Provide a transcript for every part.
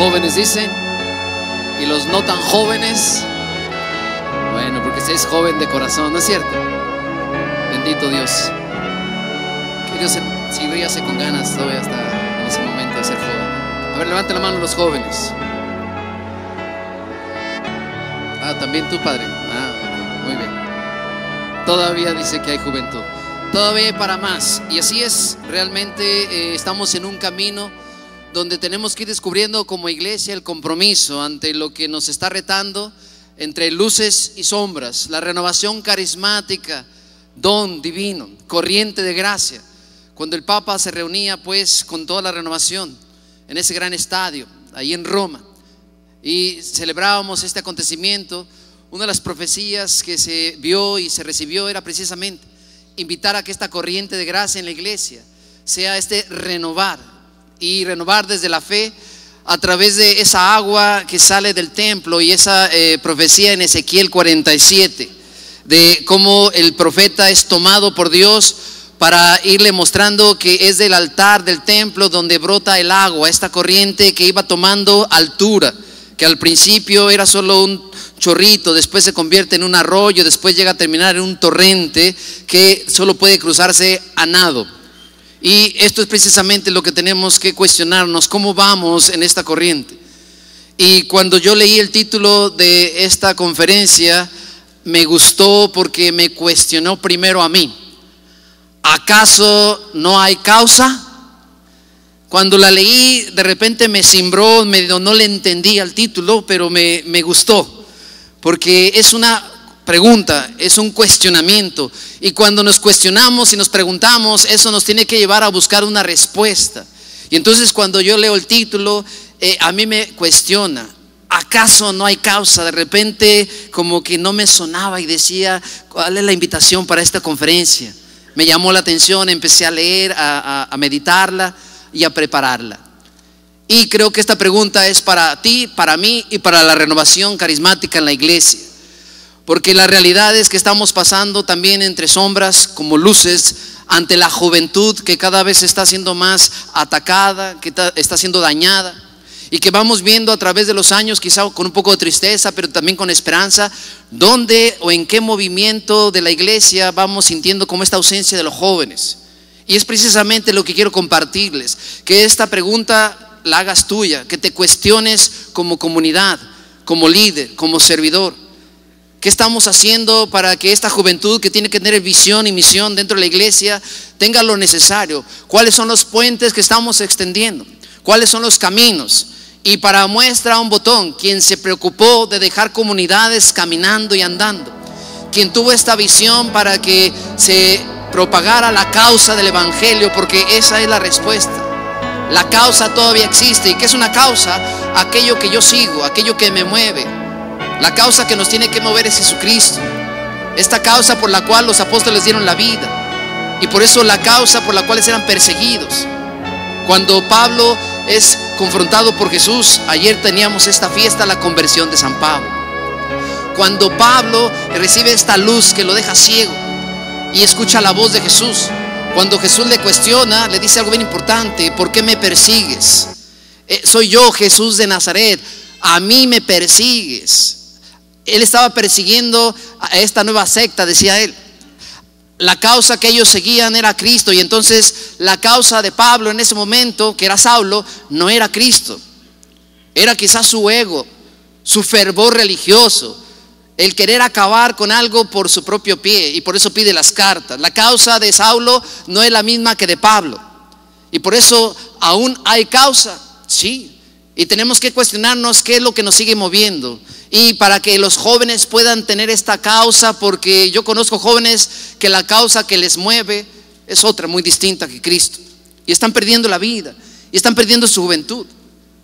jóvenes dicen, y los no tan jóvenes, bueno, porque usted es joven de corazón, ¿no es cierto? Bendito Dios. Que Dios sirviese con ganas todavía hasta en ese momento de ser joven. A ver, levante la mano los jóvenes. Ah, también tú, padre. Ah, muy bien. Todavía dice que hay juventud, todavía hay para más. Y así es, realmente estamos en un camino donde tenemos que ir descubriendo como iglesia el compromiso ante lo que nos está retando, entre luces y sombras, la renovación carismática, don divino, corriente de gracia. Cuando el Papa se reunía pues con toda la renovación en ese gran estadio ahí en Roma y celebrábamos este acontecimiento, una de las profecías que se vio y se recibió era precisamente invitar a que esta corriente de gracia en la iglesia sea este renovar, y renovar desde la fe a través de esa agua que sale del templo. Y esa profecía en Ezequiel 47 de cómo el profeta es tomado por Dios para irle mostrando que es del altar del templo donde brota el agua, esta corriente que iba tomando altura, que al principio era solo un chorrito, después se convierte en un arroyo, después llega a terminar en un torrente que solo puede cruzarse a nado. Y esto es precisamente lo que tenemos que cuestionarnos: ¿cómo vamos en esta corriente? Y cuando yo leí el título de esta conferencia, me gustó porque me cuestionó primero a mí. ¿Acaso no hay causa? Cuando la leí, de repente me cimbró, no le entendí al título, pero me gustó, porque es una pregunta, es un cuestionamiento. Y cuando nos cuestionamos y nos preguntamos, eso nos tiene que llevar a buscar una respuesta. Y entonces cuando yo leo el título, a mí me cuestiona: ¿acaso no hay causa? De repente como que no me sonaba y decía, ¿cuál es la invitación para esta conferencia? Me llamó la atención, empecé a leer, a meditarla y a prepararla. Y creo que esta pregunta es para ti, para mí y para la renovación carismática en la iglesia, porque la realidad es que estamos pasando también entre sombras como luces ante la juventud que cada vez está siendo más atacada, que está siendo dañada, y que vamos viendo a través de los años, quizá con un poco de tristeza, pero también con esperanza, dónde o en qué movimiento de la iglesia vamos sintiendo como esta ausencia de los jóvenes. Y es precisamente lo que quiero compartirles, que esta pregunta la hagas tuya, que te cuestiones como comunidad, como líder, como servidor. ¿Qué estamos haciendo para que esta juventud que tiene que tener visión y misión dentro de la iglesia tenga lo necesario? ¿Cuáles son los puentes que estamos extendiendo? ¿Cuáles son los caminos? Y para muestra un botón, quien se preocupó de dejar comunidades caminando y andando, quien tuvo esta visión para que se propagara la causa del evangelio, porque esa es la respuesta. La causa todavía existe. ¿Y qué es una causa? Aquello que yo sigo, aquello que me mueve. La causa que nos tiene que mover es Jesucristo. Esta causa por la cual los apóstoles dieron la vida, y por eso la causa por la cual eran perseguidos. Cuando Pablo es confrontado por Jesús, ayer teníamos esta fiesta, la conversión de San Pablo. Cuando Pablo recibe esta luz que lo deja ciego y escucha la voz de Jesús, cuando Jesús le cuestiona, le dice algo bien importante: ¿por qué me persigues? Soy yo, Jesús de Nazaret, a mí me persigues. Él estaba persiguiendo a esta nueva secta, decía él. La causa que ellos seguían era Cristo, y entonces la causa de Pablo en ese momento, que era Saulo, no era Cristo. Era quizás su ego, su fervor religioso, el querer acabar con algo por su propio pie, y por eso pide las cartas. La causa de Saulo no es la misma que de Pablo, y por eso aún hay causa, sí. Y tenemos que cuestionarnos qué es lo que nos sigue moviendo, y para que los jóvenes puedan tener esta causa, porque yo conozco jóvenes que la causa que les mueve es otra muy distinta que Cristo, y están perdiendo la vida y están perdiendo su juventud.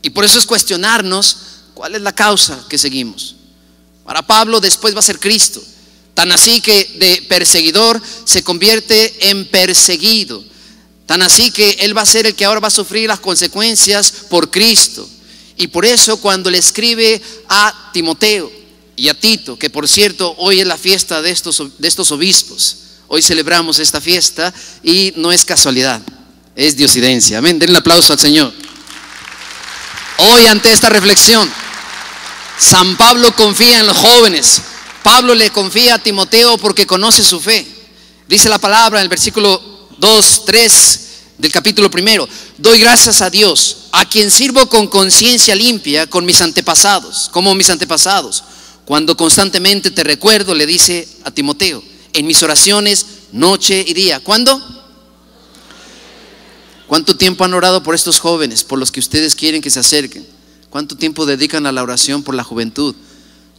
Y por eso es cuestionarnos cuál es la causa que seguimos. Para Pablo después va a ser Cristo, tan así que de perseguidor se convierte en perseguido, tan así que él va a ser el que ahora va a sufrir las consecuencias por Cristo. Y por eso cuando le escribe a Timoteo y a Tito, que por cierto hoy es la fiesta de estos obispos, hoy celebramos esta fiesta y no es casualidad, es diosidencia. Amén, denle un aplauso al Señor. Hoy, ante esta reflexión, San Pablo confía en los jóvenes. Pablo le confía a Timoteo porque conoce su fe. Dice la palabra en el versículo 2, 3 del capítulo 1: doy gracias a Dios, a quien sirvo con conciencia limpia, como mis antepasados, cuando constantemente te recuerdo, le dice a Timoteo, en mis oraciones noche y día. ¿Cuándo? ¿Cuánto tiempo han orado por estos jóvenes, por los que ustedes quieren que se acerquen? ¿Cuánto tiempo dedican a la oración por la juventud?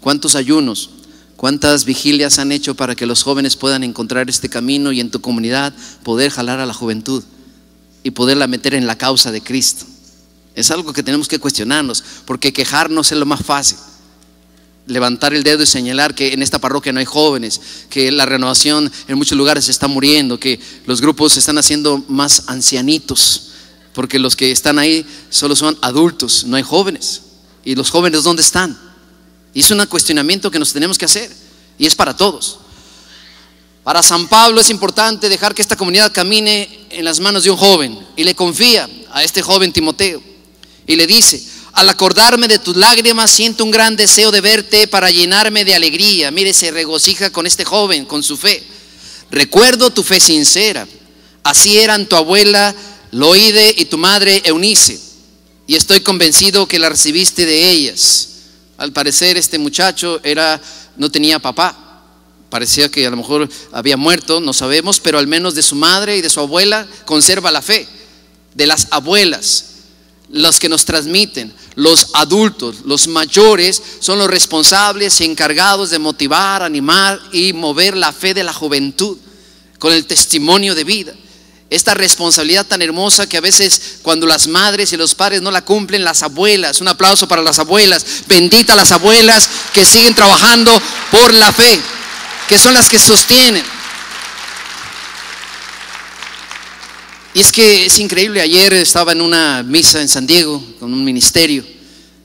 ¿Cuántos ayunos? ¿Cuántas vigilias han hecho para que los jóvenes puedan encontrar este camino y en tu comunidad poder jalar a la juventud y poderla meter en la causa de Cristo? Es algo que tenemos que cuestionarnos, porque quejarnos es lo más fácil. Levantar el dedo y señalar que en esta parroquia no hay jóvenes, que la renovación en muchos lugares se está muriendo, que los grupos se están haciendo más ancianitos, porque los que están ahí solo son adultos, no hay jóvenes. ¿Y los jóvenes dónde están? Y es un cuestionamiento que nos tenemos que hacer, y es para todos. Para San Pablo es importante dejar que esta comunidad camine en las manos de un joven, y le confía a este joven Timoteo y le dice: al acordarme de tus lágrimas siento un gran deseo de verte para llenarme de alegría. Mire, se regocija con este joven, con su fe. Recuerdo tu fe sincera, así eran tu abuela Loide y tu madre Eunice, y estoy convencido que la recibiste de ellas. Al parecer este muchacho no tenía papá, parecía que a lo mejor había muerto, no sabemos, pero al menos de su madre y de su abuela conserva la fe. De las abuelas, los que nos transmiten, los adultos, los mayores, son los responsables y encargados de motivar, animar y mover la fe de la juventud con el testimonio de vida. Esta responsabilidad tan hermosa que a veces cuando las madres y los padres no la cumplen, las abuelas, un aplauso para las abuelas, bendita las abuelas que siguen trabajando por la fe, que son las que sostienen. Y es que es increíble. Ayer estaba en una misa en San Diego con un ministerio,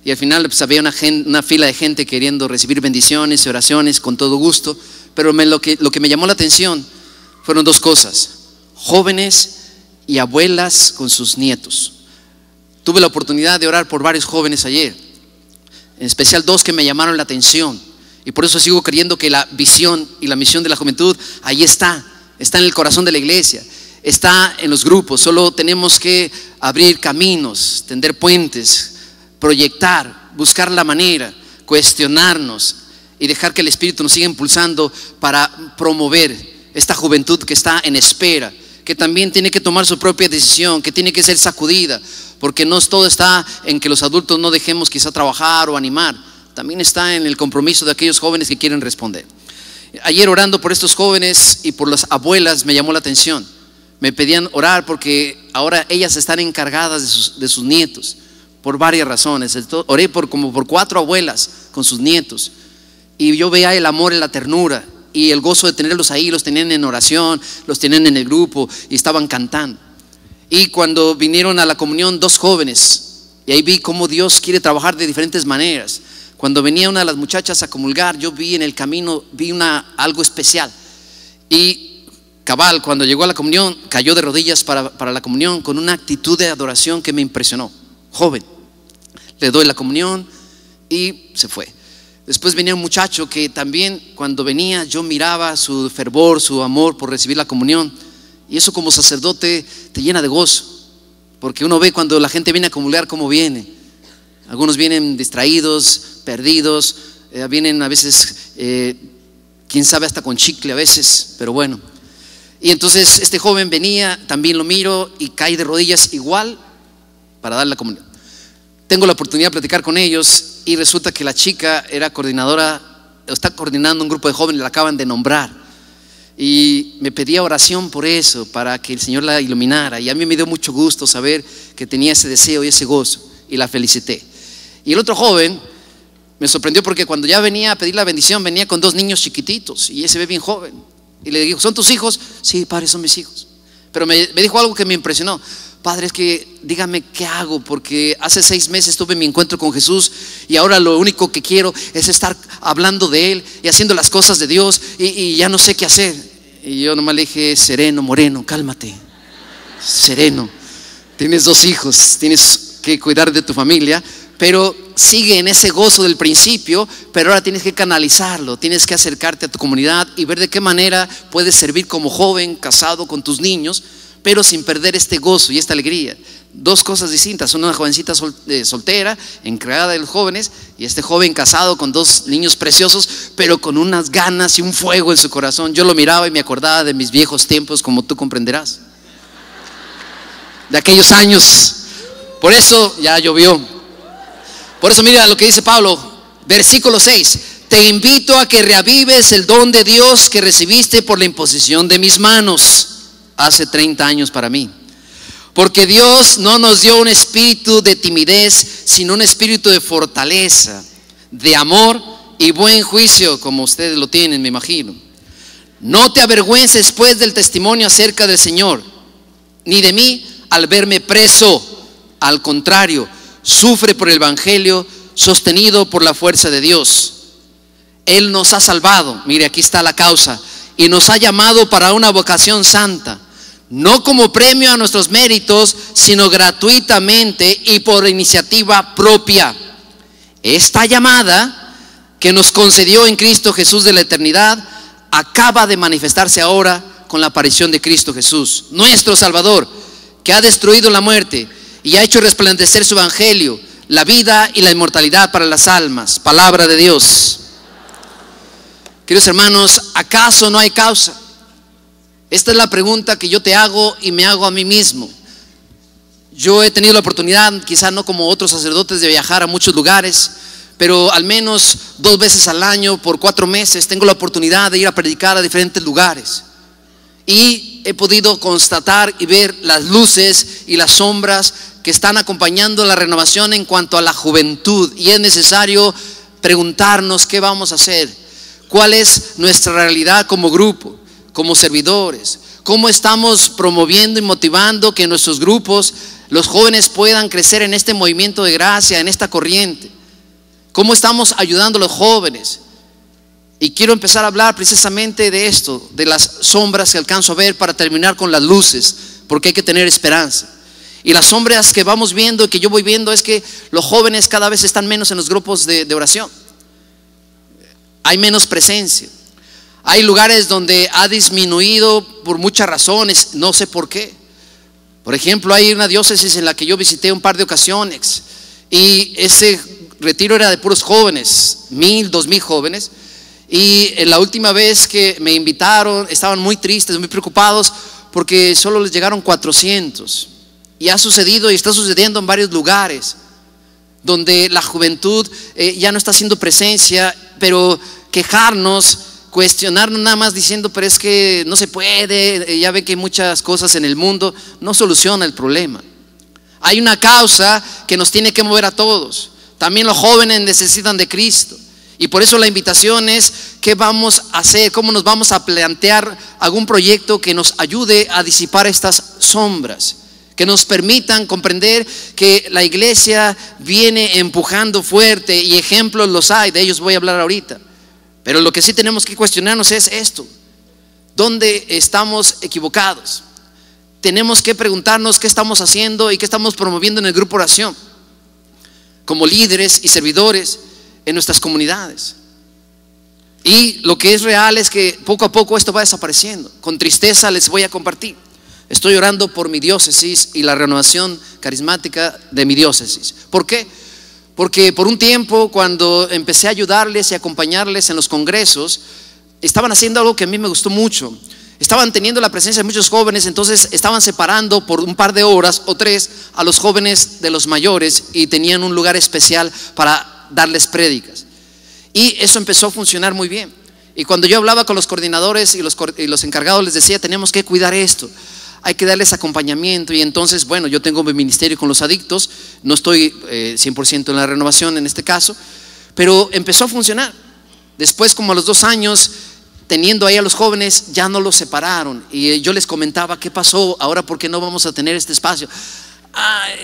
y al final pues había una fila de gente queriendo recibir bendiciones y oraciones con todo gusto. Pero lo que me llamó la atención fueron dos cosas: jóvenes y abuelas con sus nietos. Tuve la oportunidad de orar por varios jóvenes ayer, en especial dos que me llamaron la atención, y por eso sigo creyendo que la visión y la misión de la juventud ahí está en el corazón de la iglesia. Está en los grupos. Solo tenemos que abrir caminos, tender puentes, proyectar, buscar la manera, cuestionarnos y dejar que el Espíritu nos siga impulsando para promover esta juventud que está en espera, que también tiene que tomar su propia decisión, que tiene que ser sacudida, porque no todo está en que los adultos no dejemos quizá trabajar o animar, también está en el compromiso de aquellos jóvenes que quieren responder. Ayer, orando por estos jóvenes y por las abuelas, me llamó la atención. Me pedían orar porque ahora ellas están encargadas de sus nietos por varias razones. Entonces, oré como por 4 abuelas con sus nietos, y yo veía el amor y la ternura y el gozo de tenerlos ahí. Los tenían en oración, los tenían en el grupo y estaban cantando. Y cuando vinieron a la comunión 2 jóvenes, y ahí vi cómo Dios quiere trabajar de diferentes maneras. Cuando venía una de las muchachas a comulgar, yo vi en el camino algo especial. Y cabal, cuando llegó a la comunión, cayó de rodillas para la comunión con una actitud de adoración que me impresionó. Joven, le doy la comunión y se fue. Después venía un muchacho que también, cuando venía, yo miraba su fervor, su amor por recibir la comunión, y eso como sacerdote te llena de gozo, porque uno ve cuando la gente viene a comulgar cómo viene. Algunos vienen distraídos, perdidos, vienen a veces, quién sabe, hasta con chicle a veces, pero bueno. Y entonces este joven venía, también lo miro y cae de rodillas igual para dar la comunión. Tengo la oportunidad de platicar con ellos, y resulta que la chica era coordinadora, está coordinando un grupo de jóvenes, la acaban de nombrar, y me pedía oración por eso, para que el Señor la iluminara. Y a mí me dio mucho gusto saber que tenía ese deseo y ese gozo, y la felicité. Y el otro joven me sorprendió porque cuando ya venía a pedir la bendición, venía con 2 niños chiquititos, y ese ve bien joven. Y le digo: ¿son tus hijos? Sí, padre, son mis hijos. Pero me dijo algo que me impresionó: padre, es que dígame qué hago, porque hace 6 meses tuve mi encuentro con Jesús, y ahora lo único que quiero es estar hablando de Él y haciendo las cosas de Dios, y ya no sé qué hacer. Y yo nomás le dije: sereno, moreno, cálmate, sereno. Tienes 2 hijos, tienes que cuidar de tu familia, pero sigue en ese gozo del principio, pero ahora tienes que canalizarlo, tienes que acercarte a tu comunidad y ver de qué manera puedes servir como joven, casado con tus niños, pero sin perder este gozo y esta alegría. Dos cosas distintas, una jovencita soltera, encargada de los jóvenes, y este joven casado con dos niños preciosos, pero con unas ganas y un fuego en su corazón. Yo lo miraba y me acordaba de mis viejos tiempos, como tú comprenderás, de aquellos años. Por eso ya llovió. Por eso mira lo que dice Pablo, versículo 6: te invito a que reavives el don de Dios que recibiste por la imposición de mis manos hace 30 años para mí. Porque Dios no nos dio un espíritu de timidez, sino un espíritu de fortaleza, de amor y buen juicio, como ustedes lo tienen, me imagino. No te avergüences pues del testimonio acerca del Señor, ni de mí al verme preso. Al contrario, sufre por el evangelio, sostenido por la fuerza de Dios. Él nos ha salvado, mire, aquí está la causa, y nos ha llamado para una vocación santa, no como premio a nuestros méritos, sino gratuitamente y por iniciativa propia. Esta llamada que nos concedió en Cristo Jesús de la eternidad acaba de manifestarse ahora con la aparición de Cristo Jesús, nuestro Salvador, que ha destruido la muerte y ha hecho resplandecer su evangelio, la vida y la inmortalidad para las almas. Palabra de Dios. Queridos hermanos, ¿acaso no hay causa? Esta es la pregunta que yo te hago y me hago a mí mismo. Yo he tenido la oportunidad, quizá no como otros sacerdotes, de viajar a muchos lugares, pero al menos 2 veces al año, por 4 meses, tengo la oportunidad de ir a predicar a diferentes lugares. Y he podido constatar y ver las luces y las sombras que están acompañando la renovación en cuanto a la juventud. Y es necesario preguntarnos qué vamos a hacer, cuál es nuestra realidad como grupo, como servidores, cómo estamos promoviendo y motivando que nuestros grupos, los jóvenes, puedan crecer en este movimiento de gracia, en esta corriente. Cómo estamos ayudando a los jóvenes. Y quiero empezar a hablar precisamente de esto, de las sombras que alcanzo a ver, para terminar con las luces, porque hay que tener esperanza. Y las sombras que vamos viendo y que yo voy viendo es que los jóvenes cada vez están menos en los grupos de oración. Hay menos presencia. Hay lugares donde ha disminuido por muchas razones, no sé por qué. Por ejemplo, hay una diócesis en la que yo visité un par de ocasiones y ese retiro era de puros jóvenes, 1000, 2000 jóvenes. Y en la última vez que me invitaron estaban muy tristes, muy preocupados, porque solo les llegaron 400. Y ha sucedido y está sucediendo en varios lugares donde la juventud ya no está haciendo presencia, pero quejarnos, cuestionarnos nada más diciendo, pero es que no se puede, ya ve que hay muchas cosas en el mundo, no soluciona el problema. Hay una causa que nos tiene que mover a todos. También los jóvenes necesitan de Cristo. Y por eso la invitación es: ¿qué vamos a hacer? ¿Cómo nos vamos a plantear algún proyecto que nos ayude a disipar estas sombras? Que nos permitan comprender que la iglesia viene empujando fuerte, y ejemplos los hay, de ellos voy a hablar ahorita. Pero lo que sí tenemos que cuestionarnos es esto: ¿dónde estamos equivocados? Tenemos que preguntarnos qué estamos haciendo y qué estamos promoviendo en el grupo oración, como líderes y servidores en nuestras comunidades. Y lo que es real es que poco a poco esto va desapareciendo. Con tristeza les voy a compartir: estoy orando por mi diócesis y la renovación carismática de mi diócesis. ¿Por qué? Porque por un tiempo, cuando empecé a ayudarles y acompañarles en los congresos, estaban haciendo algo que a mí me gustó mucho. Estaban teniendo la presencia de muchos jóvenes, entonces estaban separando por un par de horas o 3 a los jóvenes de los mayores, y tenían un lugar especial para darles prédicas. Y eso empezó a funcionar muy bien. Y cuando yo hablaba con los coordinadores y los encargados, les decía: tenemos que cuidar esto, hay que darles acompañamiento. Y entonces, bueno, yo tengo mi ministerio con los adictos, no estoy 100% en la renovación en este caso, pero empezó a funcionar. Después, como a los 2 años, teniendo ahí a los jóvenes, ya no los separaron. Y yo les comentaba: ¿qué pasó? Ahora, ¿por qué no vamos a tener este espacio?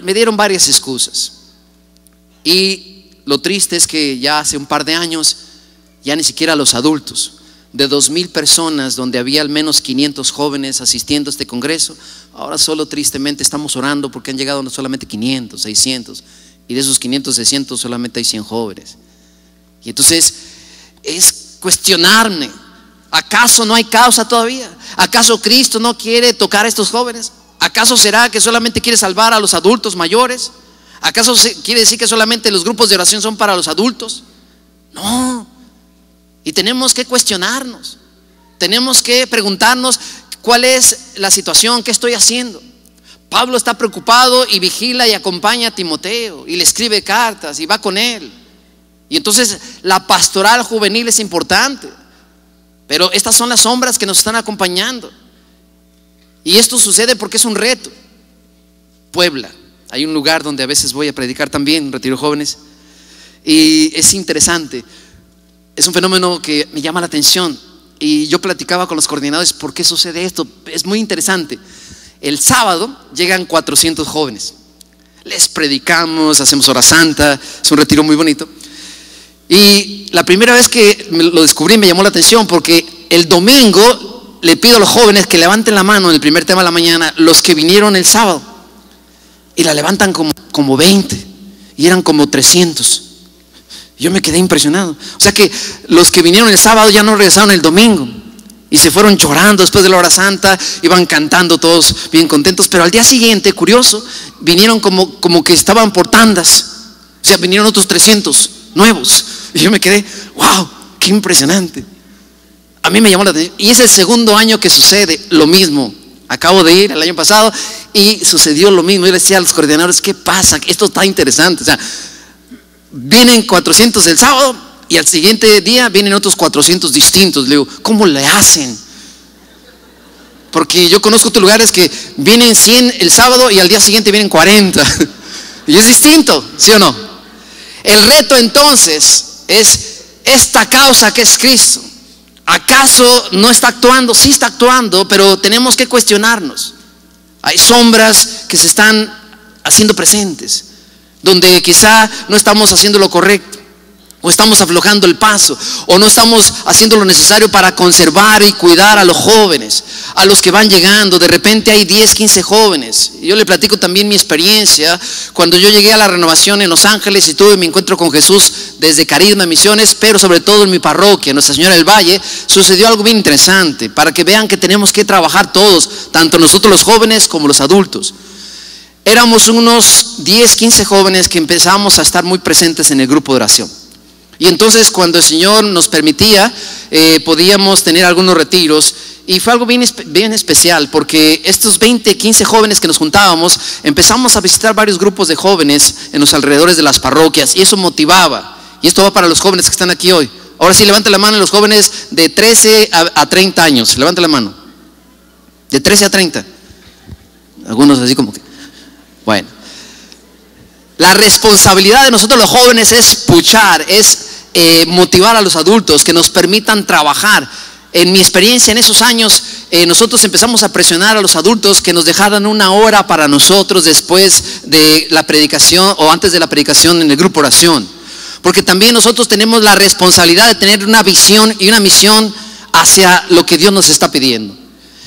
Me dieron varias excusas. Y lo triste es que ya hace un par de años, ya ni siquiera los adultos, de 2000 personas, donde había al menos 500 jóvenes asistiendo a este congreso, ahora solo tristemente estamos orando porque han llegado no solamente 500, 600, y de esos 500, 600 solamente hay 100 jóvenes. Y entonces es cuestionarme, ¿acaso no hay causa todavía? ¿Acaso Cristo no quiere tocar a estos jóvenes? ¿Acaso será que solamente quiere salvar a los adultos mayores? ¿Acaso quiere decir que solamente los grupos de oración son para los adultos? No. Y tenemos que cuestionarnos, tenemos que preguntarnos cuál es la situación, qué estoy haciendo. Pablo está preocupado y vigila y acompaña a Timoteo y le escribe cartas y va con él. Y entonces la pastoral juvenil es importante, pero estas son las sombras que nos están acompañando. Y esto sucede porque es un reto. Puebla, hay un lugar donde a veces voy a predicar también, un retiro de jóvenes, y es interesante. Es un fenómeno que me llama la atención. Y yo platicaba con los coordinadores, ¿por qué sucede esto? Es muy interesante. El sábado llegan 400 jóvenes. Les predicamos, hacemos hora santa, es un retiro muy bonito. Y la primera vez que lo descubrí me llamó la atención, porque el domingo le pido a los jóvenes que levanten la mano en el primer tema de la mañana, los que vinieron el sábado. Y la levantan como 20, y eran como 300. Yo me quedé impresionado. O sea que los que vinieron el sábado ya no regresaron el domingo, y se fueron llorando después de la hora santa, iban cantando todos bien contentos. Pero al día siguiente, curioso, vinieron como que estaban por tandas. O sea, vinieron otros 300 nuevos. Y yo me quedé, wow, qué impresionante. A mí me llamó la atención. Y es el segundo año que sucede lo mismo. Acabo de ir el año pasado y sucedió lo mismo. Yo le decía a los coordinadores, ¿qué pasa? Esto está interesante. O sea, vienen 400 el sábado y al siguiente día vienen otros 400 distintos. Le digo, ¿cómo le hacen? Porque yo conozco otros lugares que vienen 100 el sábado y al día siguiente vienen 40. Y es distinto, ¿sí o no? El reto entonces es esta causa que es Cristo. ¿Acaso no está actuando? Sí está actuando, pero tenemos que cuestionarnos. Hay sombras que se están haciendo presentes, donde quizá no estamos haciendo lo correcto, o estamos aflojando el paso, o no estamos haciendo lo necesario para conservar y cuidar a los jóvenes, a los que van llegando. De repente hay 10, 15 jóvenes. Yo le platico también mi experiencia cuando yo llegué a la renovación en Los Ángeles y tuve mi encuentro con Jesús desde Carisma Misiones, pero sobre todo en mi parroquia, Nuestra Señora del Valle. Sucedió algo bien interesante, para que vean que tenemos que trabajar todos, tanto nosotros los jóvenes como los adultos. Éramos unos 10, 15 jóvenes que empezamos a estar muy presentes en el grupo de oración. Y entonces cuando el Señor nos permitía, podíamos tener algunos retiros. Y fue algo bien especial, porque estos 20, 15 jóvenes que nos juntábamos, empezamos a visitar varios grupos de jóvenes en los alrededores de las parroquias, y eso motivaba. Y esto va para los jóvenes que están aquí hoy. Ahora sí, levanta la mano los jóvenes de 13 a 30 años. Levanta la mano. De 13 a 30. Algunos así como que... Bueno. La responsabilidad de nosotros los jóvenes es puchar, es motivar a los adultos que nos permitan trabajar. En mi experiencia en esos años, nosotros empezamos a presionar a los adultos que nos dejaran una hora para nosotros después de la predicación o antes de la predicación en el grupo oración. Porque también nosotros tenemos la responsabilidad de tener una visión y una misión hacia lo que Dios nos está pidiendo.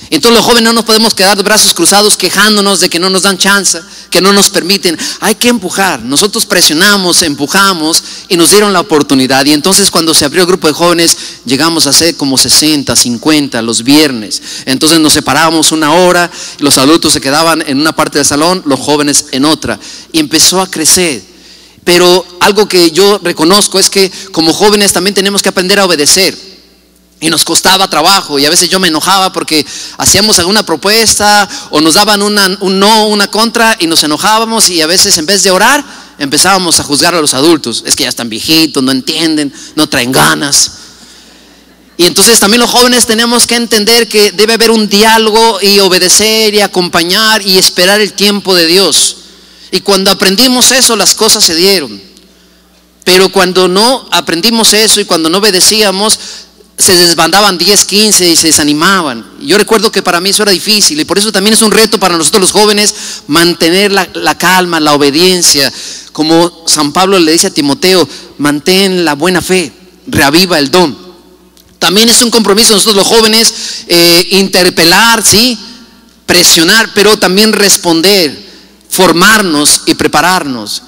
Entonces los jóvenes no nos podemos quedar de brazos cruzados quejándonos de que no nos dan chance, que no nos permiten. Hay que empujar. Nosotros presionamos, empujamos y nos dieron la oportunidad. Y entonces cuando se abrió el grupo de jóvenes, llegamos a ser como 60, 50 los viernes. Entonces nos separábamos una hora, los adultos se quedaban en una parte del salón, los jóvenes en otra. Y empezó a crecer. Pero algo que yo reconozco es que como jóvenes también tenemos que aprender a obedecer. Y nos costaba trabajo, y a veces yo me enojaba porque hacíamos alguna propuesta o nos daban un no, una contra, y nos enojábamos, y a veces en vez de orar empezábamos a juzgar a los adultos. Es que ya están viejitos, no entienden, no traen ganas. Y entonces también los jóvenes tenemos que entender que debe haber un diálogo y obedecer y acompañar y esperar el tiempo de Dios. Y cuando aprendimos eso, las cosas se dieron. Pero cuando no aprendimos eso y cuando no obedecíamos, se desbandaban 10, 15 y se desanimaban. Yo recuerdo que para mí eso era difícil, y por eso también es un reto para nosotros los jóvenes mantener la calma, la obediencia. Como San Pablo le dice a Timoteo, mantén la buena fe, reaviva el don. También es un compromiso de nosotros los jóvenes, interpelar, ¿sí? Presionar, pero también responder, formarnos y prepararnos.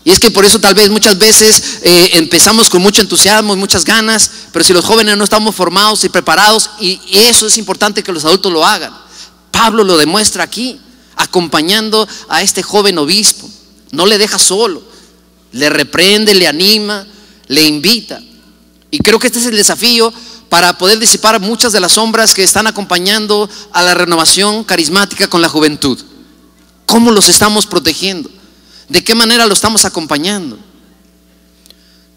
Y es que por eso tal vez muchas veces empezamos con mucho entusiasmo y muchas ganas, pero si los jóvenes no estamos formados y preparados, y eso es importante que los adultos lo hagan. Pablo lo demuestra aquí, acompañando a este joven obispo. No le deja solo, le reprende, le anima, le invita. Y creo que este es el desafío para poder disipar muchas de las sombras que están acompañando a la renovación carismática con la juventud. ¿Cómo los estamos protegiendo? ¿De qué manera lo estamos acompañando?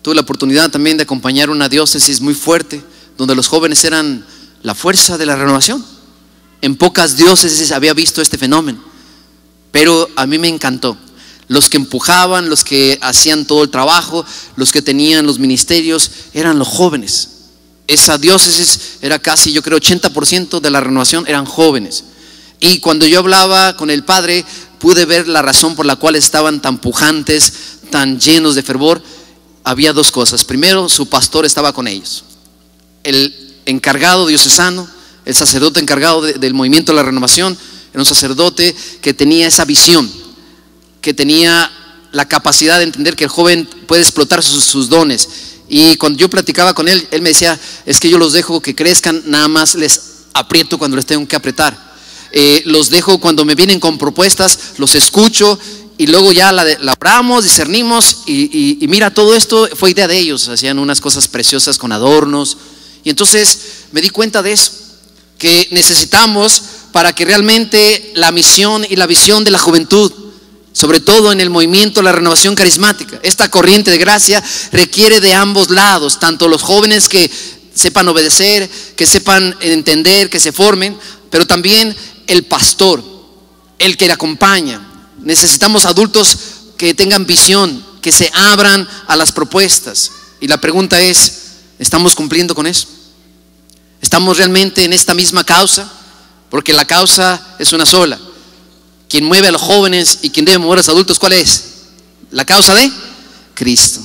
Tuve la oportunidad también de acompañar una diócesis muy fuerte, donde los jóvenes eran la fuerza de la renovación. En pocas diócesis había visto este fenómeno, pero a mí me encantó. Los que empujaban, los que hacían todo el trabajo, los que tenían los ministerios, eran los jóvenes. Esa diócesis era casi, yo creo, 80% de la renovación eran jóvenes. Y cuando yo hablaba con el padre, pude ver la razón por la cual estaban tan pujantes, tan llenos de fervor. Había dos cosas. Primero, su pastor estaba con ellos. El encargado diocesano, el sacerdote encargado del movimiento de la renovación, era un sacerdote que tenía esa visión, que tenía la capacidad de entender que el joven puede explotar sus dones. Y cuando yo platicaba con él, él me decía, es que yo los dejo que crezcan, nada más les aprieto cuando les tengo que apretar. Los dejo cuando me vienen con propuestas, los escucho y luego ya la hablamos, discernimos y mira, todo esto fue idea de ellos. Hacían unas cosas preciosas con adornos. Y entonces me di cuenta de eso, que necesitamos para que realmente la misión y la visión de la juventud, sobre todo en el movimiento de la renovación carismática, esta corriente de gracia requiere de ambos lados, tanto los jóvenes que sepan obedecer, que sepan entender, que se formen, pero también el pastor, el que le acompaña. Necesitamos adultos que tengan visión, que se abran a las propuestas. Y la pregunta es, ¿estamos cumpliendo con eso? ¿Estamos realmente en esta misma causa? Porque la causa es una sola. Quien mueve a los jóvenes y quien debe mover a los adultos, ¿cuál es? La causa de Cristo.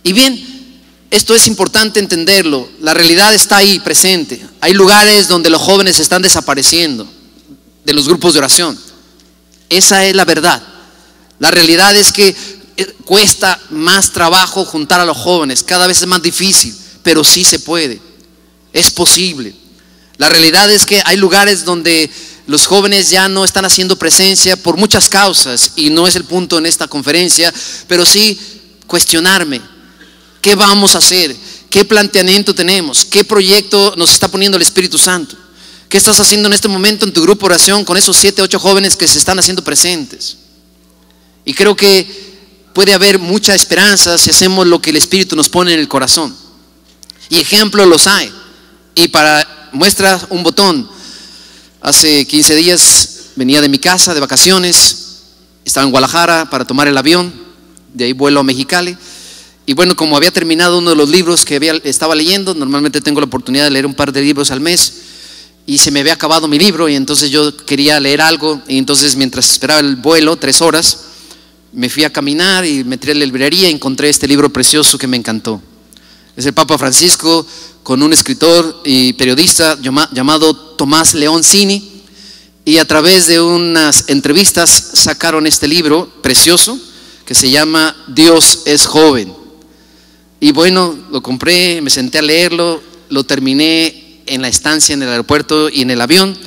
Y bien, esto es importante entenderlo. La realidad está ahí presente. Hay lugares donde los jóvenes están desapareciendo de los grupos de oración. Esa es la verdad. La realidad es que cuesta más trabajo juntar a los jóvenes. Cada vez es más difícil, pero sí se puede. Es posible. La realidad es que hay lugares donde los jóvenes ya no están haciendo presencia por muchas causas, y no es el punto en esta conferencia, pero sí cuestionarme. ¿Qué vamos a hacer? ¿Qué planteamiento tenemos? ¿Qué proyecto nos está poniendo el Espíritu Santo? ¿Qué estás haciendo en este momento en tu grupo de oración con esos 7, 8 jóvenes que se están haciendo presentes? Y creo que puede haber mucha esperanza si hacemos lo que el Espíritu nos pone en el corazón. Y ejemplos los hay. Y para muestra un botón, hace 15 días venía de mi casa de vacaciones, estaba en Guadalajara para tomar el avión, de ahí vuelo a Mexicali. Y bueno, como había terminado uno de los libros que estaba leyendo, normalmente tengo la oportunidad de leer un par de libros al mes, y se me había acabado mi libro, y entonces yo quería leer algo. Y entonces, mientras esperaba el vuelo, 3 horas, me fui a caminar y me entré a la librería y encontré este libro precioso que me encantó. Es el Papa Francisco, con un escritor y periodista llamado Tomás Leoncini, y a través de unas entrevistas sacaron este libro precioso que se llama Dios es joven. Y bueno, lo compré, me senté a leerlo, lo terminé en la estancia en el aeropuerto y en el avión,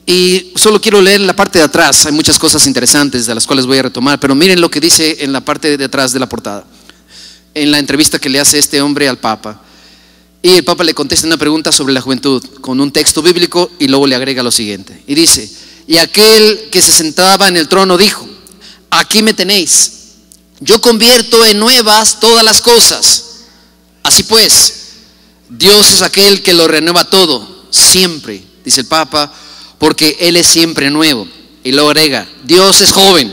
y solo quiero leer la parte de atrás. Hay muchas cosas interesantes de las cuales voy a retomar, pero miren lo que dice en la parte de atrás de la portada, en la entrevista que le hace este hombre al Papa. Y el Papa le contesta una pregunta sobre la juventud con un texto bíblico, y luego le agrega lo siguiente, y dice: y aquel que se sentaba en el trono dijo: aquí me tenéis, yo convierto en nuevas todas las cosas. Así pues, Dios es aquel que lo renueva todo, siempre, dice el Papa, porque Él es siempre nuevo. Y luego agrega: Dios es joven.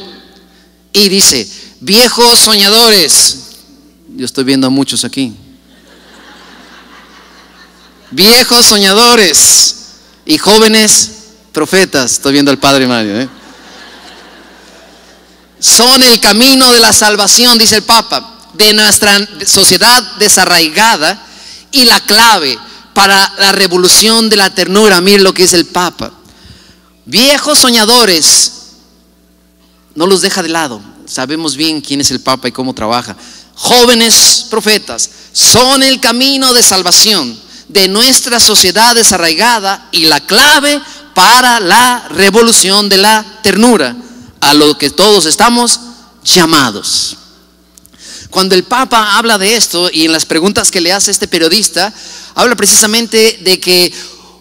Y dice: viejos soñadores. Yo estoy viendo a muchos aquí. Viejos soñadores y jóvenes profetas. Estoy viendo al padre Mario, son el camino de la salvación, dice el Papa, de nuestra sociedad desarraigada, y la clave para la revolución de la ternura. Miren lo que dice el Papa: viejos soñadores, no los deja de lado, sabemos bien quién es el Papa y cómo trabaja. Jóvenes profetas son el camino de salvación de nuestra sociedad desarraigada y la clave para la revolución de la ternura, a lo que todos estamos llamados. Cuando el Papa habla de esto, y en las preguntas que le hace este periodista, habla precisamente de que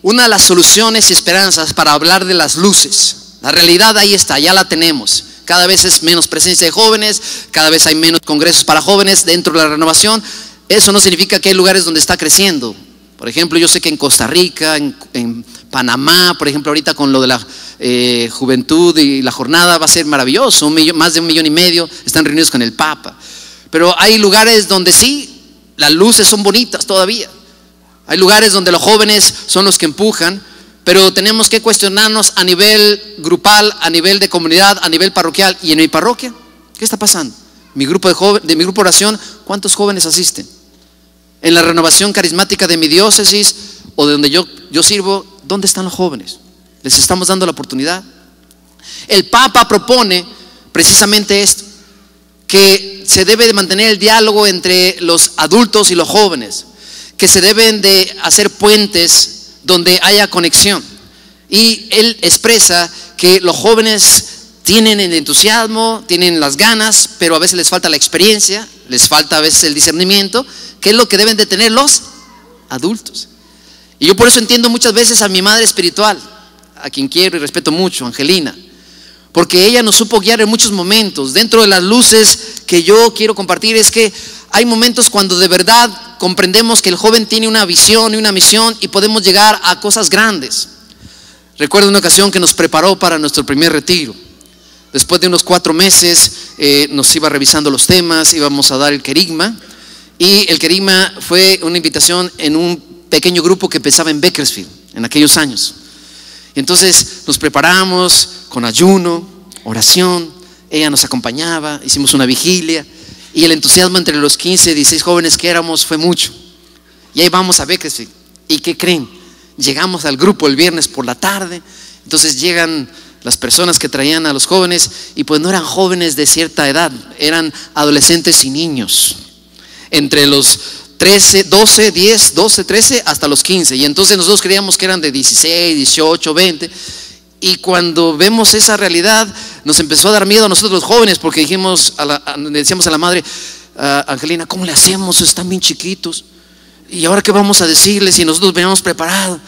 una de las soluciones y esperanzas para hablar de las luces, la realidad ahí está, ya la tenemos. Cada vez es menos presencia de jóvenes, cada vez hay menos congresos para jóvenes dentro de la renovación. Eso no significa que hay lugares donde está creciendo. Por ejemplo, yo sé que en Costa Rica, en Panamá, por ejemplo, ahorita con lo de la juventud y la jornada va a ser maravilloso. Más de 1,5 millones están reunidos con el Papa. Pero hay lugares donde sí, las luces son bonitas todavía. Hay lugares donde los jóvenes son los que empujan, pero tenemos que cuestionarnos a nivel grupal, a nivel de comunidad, a nivel parroquial. ¿Y en mi parroquia? ¿Qué está pasando? Mi grupo de mi grupo de oración, ¿cuántos jóvenes asisten? En la renovación carismática de mi diócesis o de donde yo sirvo, ¿dónde están los jóvenes? ¿Les estamos dando la oportunidad? El Papa propone precisamente esto, que se debe de mantener el diálogo entre los adultos y los jóvenes, que se deben de hacer puentes donde haya conexión. Y él expresa que los jóvenes tienen el entusiasmo, tienen las ganas, pero a veces les falta la experiencia, les falta a veces el discernimiento, que es lo que deben de tener los adultos. Y yo por eso entiendo muchas veces a mi madre espiritual, a quien quiero y respeto mucho, Angelina, porque ella nos supo guiar en muchos momentos. Dentro de las luces que yo quiero compartir es que hay momentos cuando de verdad comprendemos que el joven tiene una visión y una misión y podemos llegar a cosas grandes. Recuerdo una ocasión que nos preparó para nuestro primer retiro. Después de unos 4 meses nos iba revisando los temas, íbamos a dar el querigma, y el querigma fue una invitación en un pequeño grupo que empezaba en Bakersfield en aquellos años. Y entonces nos preparamos con ayuno, oración, ella nos acompañaba, hicimos una vigilia, y el entusiasmo entre los 15, 16 jóvenes que éramos fue mucho. Y ahí vamos a Bakersfield. ¿Y qué creen? Llegamos al grupo el viernes por la tarde. Entonces llegan las personas que traían a los jóvenes, y pues no eran jóvenes de cierta edad, eran adolescentes y niños, entre los 13, 12, 10, 12, 13 hasta los 15. Y entonces nosotros creíamos que eran de 16, 18, 20. Y cuando vemos esa realidad, nos empezó a dar miedo a nosotros los jóvenes, porque le decíamos a la madre, Angelina, ¿cómo le hacemos? Están bien chiquitos. ¿Y ahora qué vamos a decirles si nosotros veníamos preparados?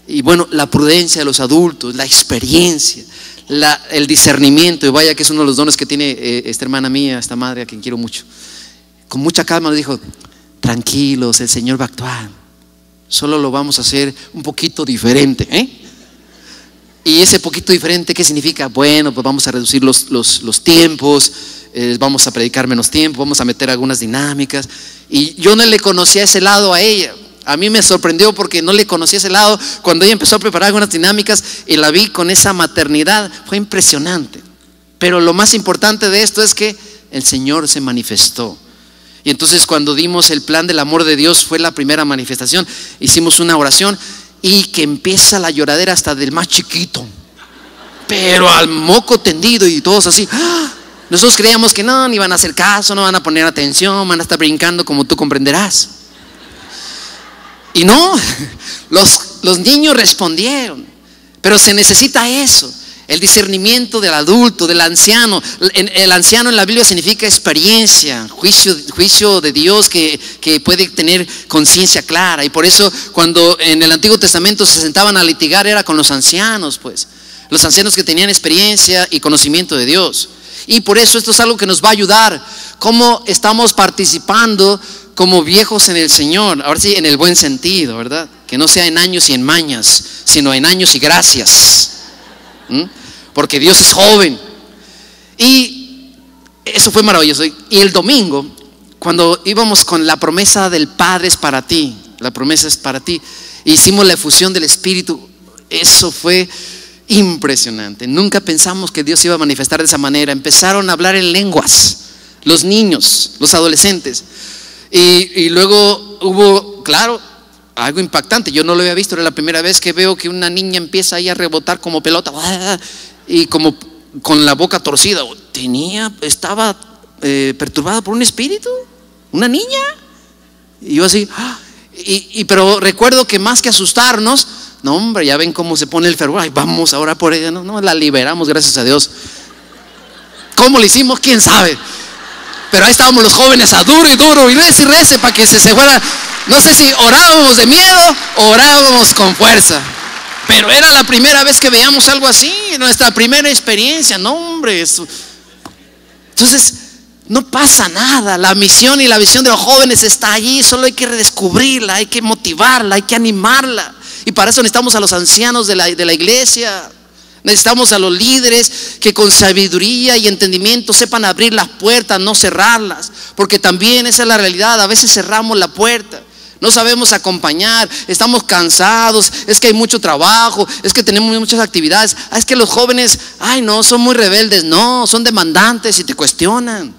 Y bueno, la prudencia de los adultos, la experiencia, el discernimiento, y vaya que es uno de los dones que tiene esta hermana mía, esta madre a quien quiero mucho. Con mucha calma nos dijo, tranquilos, el Señor va a actuar, solo lo vamos a hacer un poquito diferente, Y ese poquito diferente, ¿qué significa? Bueno, pues vamos a reducir los tiempos, vamos a predicar menos tiempo, vamos a meter algunas dinámicas. Y yo no le conocía ese lado a ella. A mí me sorprendió porque no le conocía ese lado. Cuando ella empezó a preparar algunas dinámicas y la vi con esa maternidad, fue impresionante. Pero lo más importante de esto es que el Señor se manifestó. Y entonces cuando dimos el plan del amor de Dios, fue la primera manifestación. Hicimos una oración y que empieza la lloradera hasta del más chiquito, pero al moco tendido, y todos así. Nosotros creíamos que no, ni van a hacer caso, no van a poner atención, van a estar brincando, como tú comprenderás. Y no, los niños respondieron. Pero se necesita eso, el discernimiento del adulto, del anciano. El anciano en la Biblia significa experiencia, juicio de Dios, que puede tener conciencia clara. Y por eso cuando en el Antiguo Testamento se sentaban a litigar, era con los ancianos, pues los ancianos que tenían experiencia y conocimiento de Dios. Y por eso esto es algo que nos va a ayudar. ¿Cómo estamos participando como viejos en el Señor? Ahora sí, en el buen sentido, ¿verdad? Que no sea en años y en mañas, sino en años y gracias. Porque Dios es joven. Y eso fue maravilloso. Y el domingo, cuando íbamos con la promesa del Padre es para ti, la promesa es para ti, hicimos la efusión del Espíritu. Eso fue impresionante. Nunca pensamos que Dios iba a manifestar de esa manera. Empezaron a hablar en lenguas los niños, los adolescentes, y luego hubo, claro, algo impactante. Yo no lo había visto, era la primera vez que veo que una niña empieza ahí a rebotar como pelota, y como con la boca torcida. Estaba perturbada por un espíritu, una niña. Y yo así, pero recuerdo que más que asustarnos, no hombre, ya ven cómo se pone el fervor. Ay, vamos ahora por ella. No, la liberamos, gracias a Dios. ¿Cómo lo hicimos? ¿Quién sabe? Pero ahí estábamos los jóvenes a duro y duro, y rece para que se fuera. No sé si orábamos de miedo o orábamos con fuerza, pero era la primera vez que veíamos algo así, nuestra primera experiencia. No hombre, entonces no pasa nada. La misión y la visión de los jóvenes está allí, solo hay que redescubrirla, hay que motivarla, hay que animarla. Y para eso necesitamos a los ancianos de la iglesia. Necesitamos a los líderes que con sabiduría y entendimiento sepan abrir las puertas, no cerrarlas, porque también esa es la realidad. A veces cerramos la puerta, no sabemos acompañar, estamos cansados, es que hay mucho trabajo, es que tenemos muchas actividades. Es que los jóvenes, no, son muy rebeldes. No, son demandantes y te cuestionan.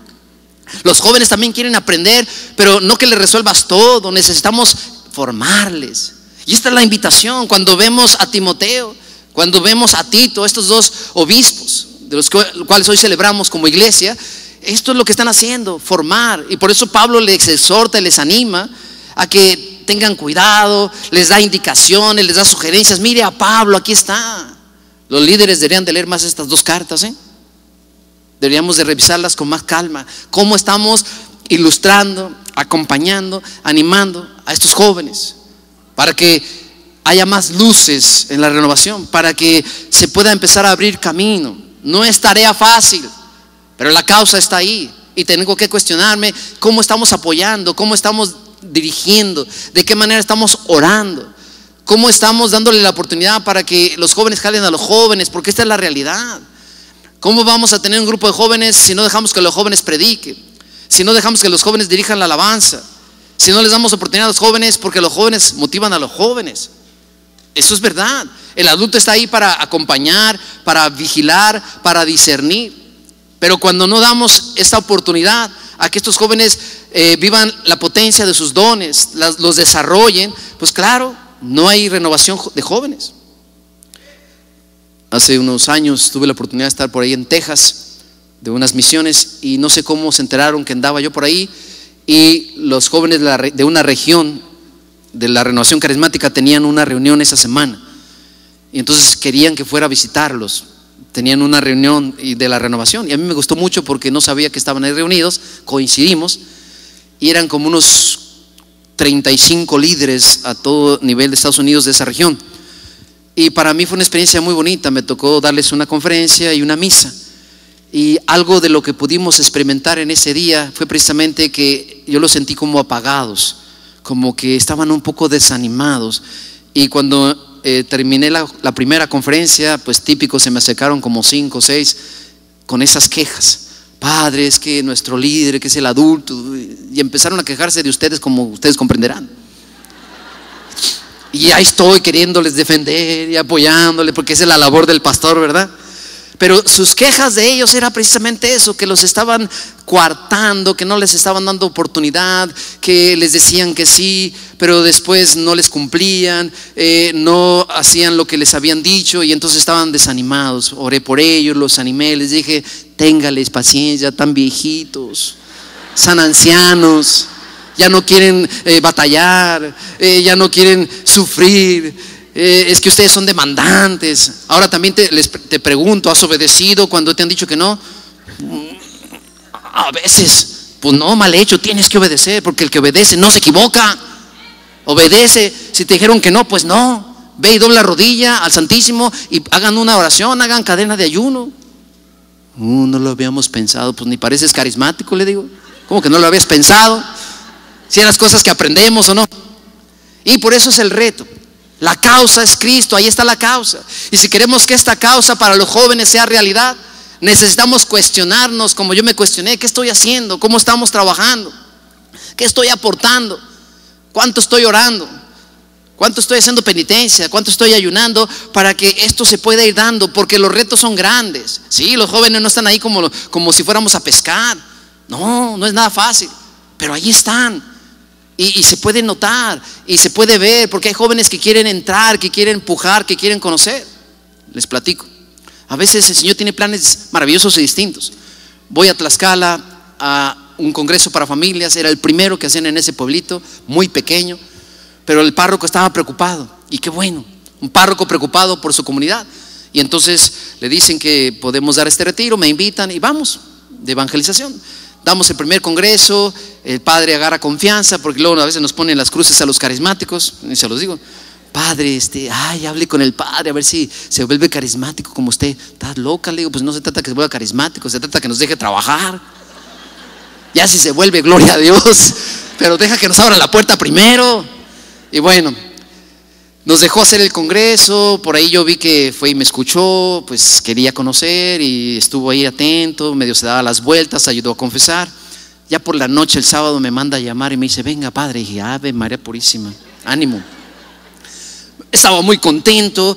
Los jóvenes también quieren aprender, pero no que les resuelvas todo. Necesitamos formarles. Y esta es la invitación cuando vemos a Timoteo, cuando vemos a Tito, estos dos obispos, de los cuales hoy celebramos como iglesia. Esto es lo que están haciendo, formar. Y por eso Pablo les exhorta y les anima a que tengan cuidado, les da indicaciones, les da sugerencias. Mire a Pablo, aquí está. Los líderes deberían de leer más estas dos cartas, Deberíamos de revisarlas con más calma. Cómo estamos ilustrando, acompañando, animando a estos jóvenes, para que haya más luces en la renovación, para que se pueda empezar a abrir camino. No es tarea fácil, pero la causa está ahí. Y tengo que cuestionarme cómo estamos apoyando, cómo estamos dirigiendo, de qué manera estamos orando, cómo estamos dándole la oportunidad para que los jóvenes jalen a los jóvenes, porque esta es la realidad. ¿Cómo vamos a tener un grupo de jóvenes si no dejamos que los jóvenes prediquen? Si no dejamos que los jóvenes dirijan la alabanza, si no les damos oportunidad a los jóvenes, porque los jóvenes motivan a los jóvenes. Eso es verdad. El adulto está ahí para acompañar, para vigilar, para discernir. Pero cuando no damos esta oportunidad a que estos jóvenes vivan la potencia de sus dones, los desarrollen, pues claro, no hay renovación de jóvenes. Hace unos años tuve la oportunidad de estar por ahí en Texas, de unas misiones, y no sé cómo se enteraron que andaba yo por ahí, y los jóvenes de una región de la renovación carismática tenían una reunión esa semana, y entonces querían que fuera a visitarlos. Tenían una reunión de la renovación, y a mí me gustó mucho porque no sabía que estaban ahí reunidos. Coincidimos y eran como unos 35 líderes a todo nivel de Estados Unidos de esa región. Y para mí fue una experiencia muy bonita. Me tocó darles una conferencia y una misa, y algo de lo que pudimos experimentar en ese día fue precisamente que yo los sentí como apagados, como que estaban un poco desanimados. Y cuando terminé la primera conferencia, pues típico, se me acercaron como 5 o 6 con esas quejas. Padre, es que nuestro líder, que es el adulto, y empezaron a quejarse de ustedes, como ustedes comprenderán. Y ahí estoy queriéndoles defender y apoyándoles, porque esa es la labor del pastor, ¿verdad? Pero sus quejas de ellos era precisamente eso, que los estaban coartando, que no les estaban dando oportunidad, que les decían que sí, pero después no les cumplían, no hacían lo que les habían dicho, y entonces estaban desanimados. Oré por ellos, los animé, les dije: téngales paciencia, tan viejitos, son ancianos, ya no quieren batallar, ya no quieren sufrir. Es que ustedes son demandantes. Ahora también te pregunto, ¿has obedecido cuando te han dicho que no? A veces, pues no, mal hecho, tienes que obedecer, porque el que obedece no se equivoca. Obedece. Si te dijeron que no, pues no. Ve y dobla rodilla al Santísimo y hagan una oración, hagan cadena de ayuno. No lo habíamos pensado. Pues ni pareces carismático, le digo. ¿Cómo que no lo habías pensado? Si eran las cosas que aprendemos o no. Y por eso es el reto. La causa es Cristo, ahí está la causa. Y si queremos que esta causa para los jóvenes sea realidad, necesitamos cuestionarnos, como yo me cuestioné: ¿qué estoy haciendo? ¿Cómo estamos trabajando? ¿Qué estoy aportando? ¿Cuánto estoy orando? ¿Cuánto estoy haciendo penitencia? ¿Cuánto estoy ayunando para que esto se pueda ir dando? Porque los retos son grandes. Sí, los jóvenes no están ahí como si fuéramos a pescar. No es nada fácil, pero ahí están. Y se puede notar y se puede ver, porque hay jóvenes que quieren entrar, que quieren empujar, que quieren conocer. Les platico. A veces el Señor tiene planes maravillosos y distintos. Voy a Tlaxcala a un congreso para familias, era el primero que hacían en ese pueblito, muy pequeño, pero el párroco estaba preocupado, y qué bueno, un párroco preocupado por su comunidad. Y entonces le dicen que podemos dar este retiro, me invitan y vamos, de evangelización. Damos el primer congreso, el padre agarra confianza, porque luego a veces nos ponen las cruces a los carismáticos, y se los digo: padre, hable con el padre a ver si se vuelve carismático como usted. ¿Estás loca? Le digo, pues no se trata que se vuelva carismático, se trata que nos deje trabajar. Ya si se vuelve, gloria a Dios, pero deja que nos abra la puerta primero. Y bueno, nos dejó hacer el congreso. Por ahí yo vi que fue y me escuchó, pues quería conocer y estuvo ahí atento, medio se daba las vueltas, ayudó a confesar. Ya por la noche, el sábado, me manda a llamar y me dice: venga, padre. Y dije: Ave María Purísima, ánimo. Estaba muy contento.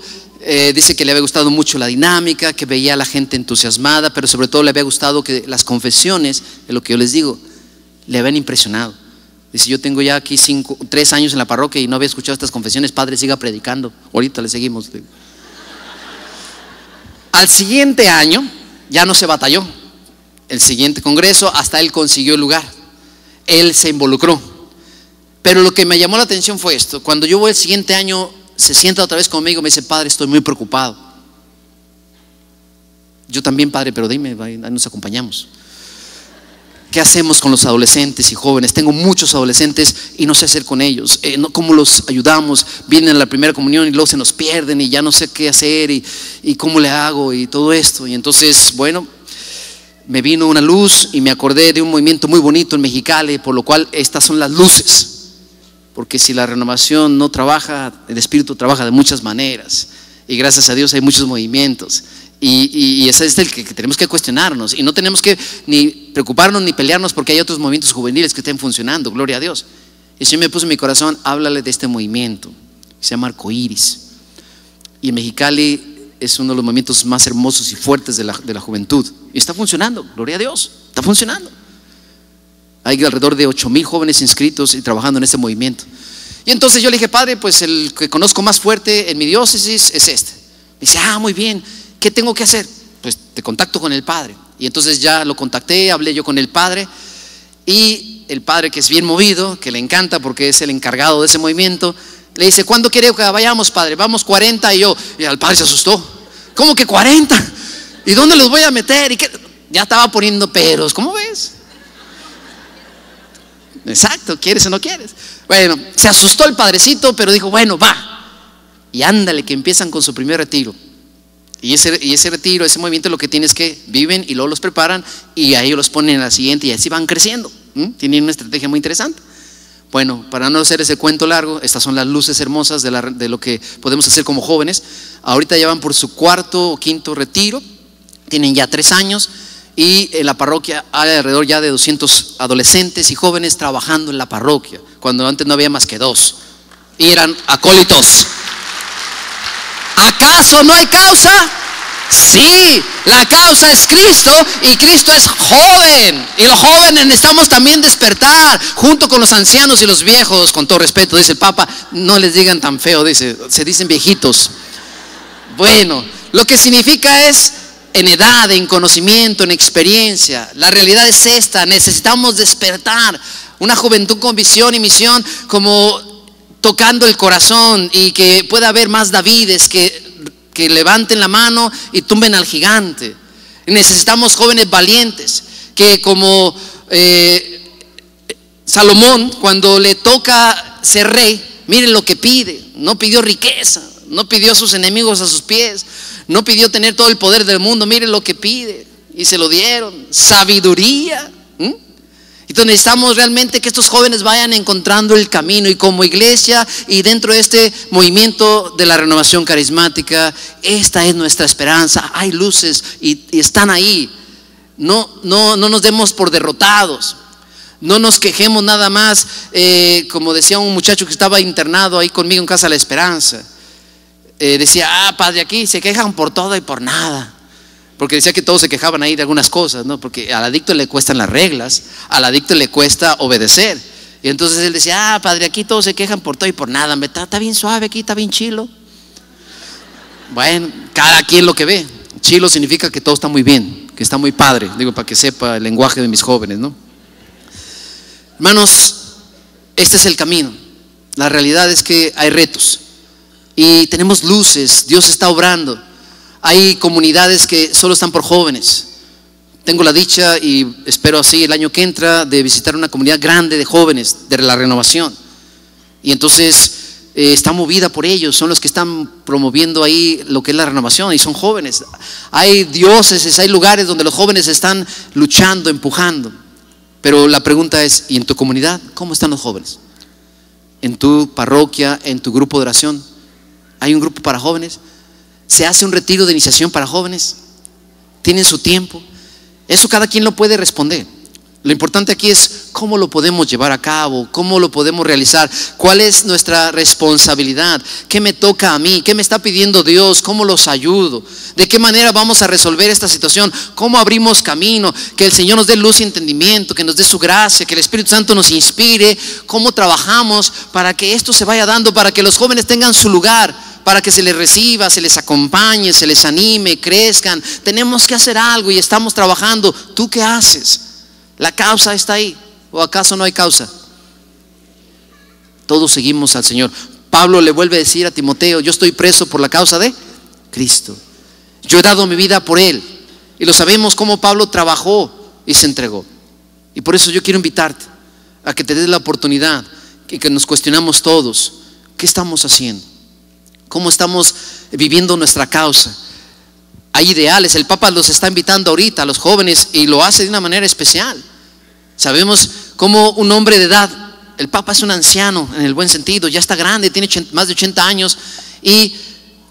Dice que le había gustado mucho la dinámica, que veía a la gente entusiasmada, pero sobre todo le había gustado que las confesiones, de lo que yo les digo, le habían impresionado. Dice: yo tengo ya aquí 3 años en la parroquia y no había escuchado estas confesiones. Padre, siga predicando, ahorita le seguimos. Al siguiente año ya no se batalló. El siguiente congreso hasta él consiguió el lugar, él se involucró. Pero lo que me llamó la atención fue esto: cuando yo voy el siguiente año, se sienta otra vez conmigo, me dice: padre, estoy muy preocupado. Yo también, padre, pero dime, ahí nos acompañamos. ¿Qué hacemos con los adolescentes y jóvenes? Tengo muchos adolescentes y no sé hacer con ellos. ¿Cómo los ayudamos? Vienen a la primera comunión y luego se nos pierden y ya no sé qué hacer y cómo le hago y todo esto. Y entonces, bueno, me vino una luz y me acordé de un movimiento muy bonito en Mexicali, por lo cual estas son las luces. Porque si la renovación no trabaja, el Espíritu trabaja de muchas maneras. Y gracias a Dios hay muchos movimientos. Y ese es el que tenemos que cuestionarnos. Y no tenemos que ni preocuparnos ni pelearnos porque hay otros movimientos juveniles que estén funcionando, gloria a Dios. Y el Señor me puso en mi corazón: háblale de este movimiento, que se llama Arcoíris. Y en Mexicali es uno de los movimientos más hermosos y fuertes de la juventud. Y está funcionando, gloria a Dios, está funcionando. Hay alrededor de 8,000 jóvenes inscritos y trabajando en este movimiento. Y entonces yo le dije: padre, pues el que conozco más fuerte en mi diócesis es este. Me dice: muy bien, ¿qué tengo que hacer? Pues te contacto con el padre. Y entonces ya lo contacté, hablé yo con el padre. Y el padre, que es bien movido, que le encanta porque es el encargado de ese movimiento, le dice: ¿cuándo quiere que vayamos, padre? Vamos 40. Y el padre se asustó: ¿cómo que 40? ¿Y dónde los voy a meter? ¿Y qué? Ya estaba poniendo peros, ¿cómo ves? Exacto, ¿quieres o no quieres? Bueno, se asustó el padrecito, pero dijo: bueno, va. Y ándale, que empiezan con su primer retiro. Y ese retiro, ese movimiento, lo que tiene es que viven y luego los preparan y ahí los ponen en la siguiente y así van creciendo. Tienen una estrategia muy interesante. Bueno, para no hacer ese cuento largo, estas son las luces hermosas de lo que podemos hacer como jóvenes. Ahorita ya van por su 4º o 5º retiro, tienen ya 3 años. Y en la parroquia hay alrededor ya de 200 adolescentes y jóvenes trabajando en la parroquia, cuando antes no había más que 2 y eran acólitos. ¿Acaso no hay causa? Sí, la causa es Cristo y Cristo es joven. Y los jóvenes necesitamos también despertar junto con los ancianos y los viejos. Con todo respeto, dice el Papa, no les digan tan feo, se dicen viejitos. Bueno, lo que significa es en edad, en conocimiento, en experiencia. La realidad es esta: necesitamos despertar una juventud con visión y misión, como tocando el corazón, y que pueda haber más Davides que levanten la mano y tumben al gigante. Necesitamos jóvenes valientes que, como Salomón, cuando le toca ser rey, miren lo que pide. No pidió riqueza, no pidió a sus enemigos a sus pies, no pidió tener todo el poder del mundo. Miren lo que pide y se lo dieron: sabiduría. Entonces necesitamos realmente que estos jóvenes vayan encontrando el camino, y como iglesia y dentro de este movimiento de la renovación carismática, esta es nuestra esperanza. Hay luces y están ahí. No nos demos por derrotados. No nos quejemos nada más, como decía un muchacho que estaba internado ahí conmigo en Casa La Esperanza. Decía: padre, aquí se quejan por todo y por nada. Porque decía que todos se quejaban ahí de algunas cosas, ¿no? Porque al adicto le cuestan las reglas, al adicto le cuesta obedecer. Y entonces él decía: padre, aquí todos se quejan por todo y por nada. Está bien suave aquí, está bien chilo. Bueno, cada quien lo que ve. Chilo significa que todo está muy bien, que está muy padre. Digo, para que sepa el lenguaje de mis jóvenes, ¿no? Hermanos, este es el camino. La realidad es que hay retos y tenemos luces. Dios está obrando. Hay comunidades que solo están por jóvenes. Tengo la dicha, y espero así el año que entra, de visitar una comunidad grande de jóvenes de la renovación. Y entonces está movida por ellos, son los que están promoviendo ahí lo que es la renovación, y son jóvenes. Hay diócesis, hay lugares donde los jóvenes están luchando, empujando. Pero la pregunta es, ¿y en tu comunidad cómo están los jóvenes? ¿En tu parroquia, en tu grupo de oración? ¿Hay un grupo para jóvenes? ¿Se hace un retiro de iniciación para jóvenes? ¿Tienen su tiempo? Eso cada quien lo puede responder. Lo importante aquí es cómo lo podemos llevar a cabo, cómo lo podemos realizar, cuál es nuestra responsabilidad, qué me toca a mí, qué me está pidiendo Dios, cómo los ayudo, de qué manera vamos a resolver esta situación, cómo abrimos camino, que el Señor nos dé luz y entendimiento, que nos dé su gracia, que el Espíritu Santo nos inspire, cómo trabajamos para que esto se vaya dando, para que los jóvenes tengan su lugar, para que se les reciba, se les acompañe, se les anime, crezcan. Tenemos que hacer algo y estamos trabajando. ¿Tú qué haces? ¿La causa está ahí? ¿O acaso no hay causa? Todos seguimos al Señor. Pablo le vuelve a decir a Timoteo: yo estoy preso por la causa de Cristo. Yo he dado mi vida por Él. Y lo sabemos cómo Pablo trabajó y se entregó. Y por eso yo quiero invitarte a que te des la oportunidad y que nos cuestionamos todos. ¿Qué estamos haciendo? ¿Cómo estamos viviendo nuestra causa? Hay ideales. El Papa los está invitando ahorita a los jóvenes y lo hace de una manera especial. Sabemos cómo un hombre de edad, el Papa es un anciano en el buen sentido, ya está grande, tiene más de 80 años y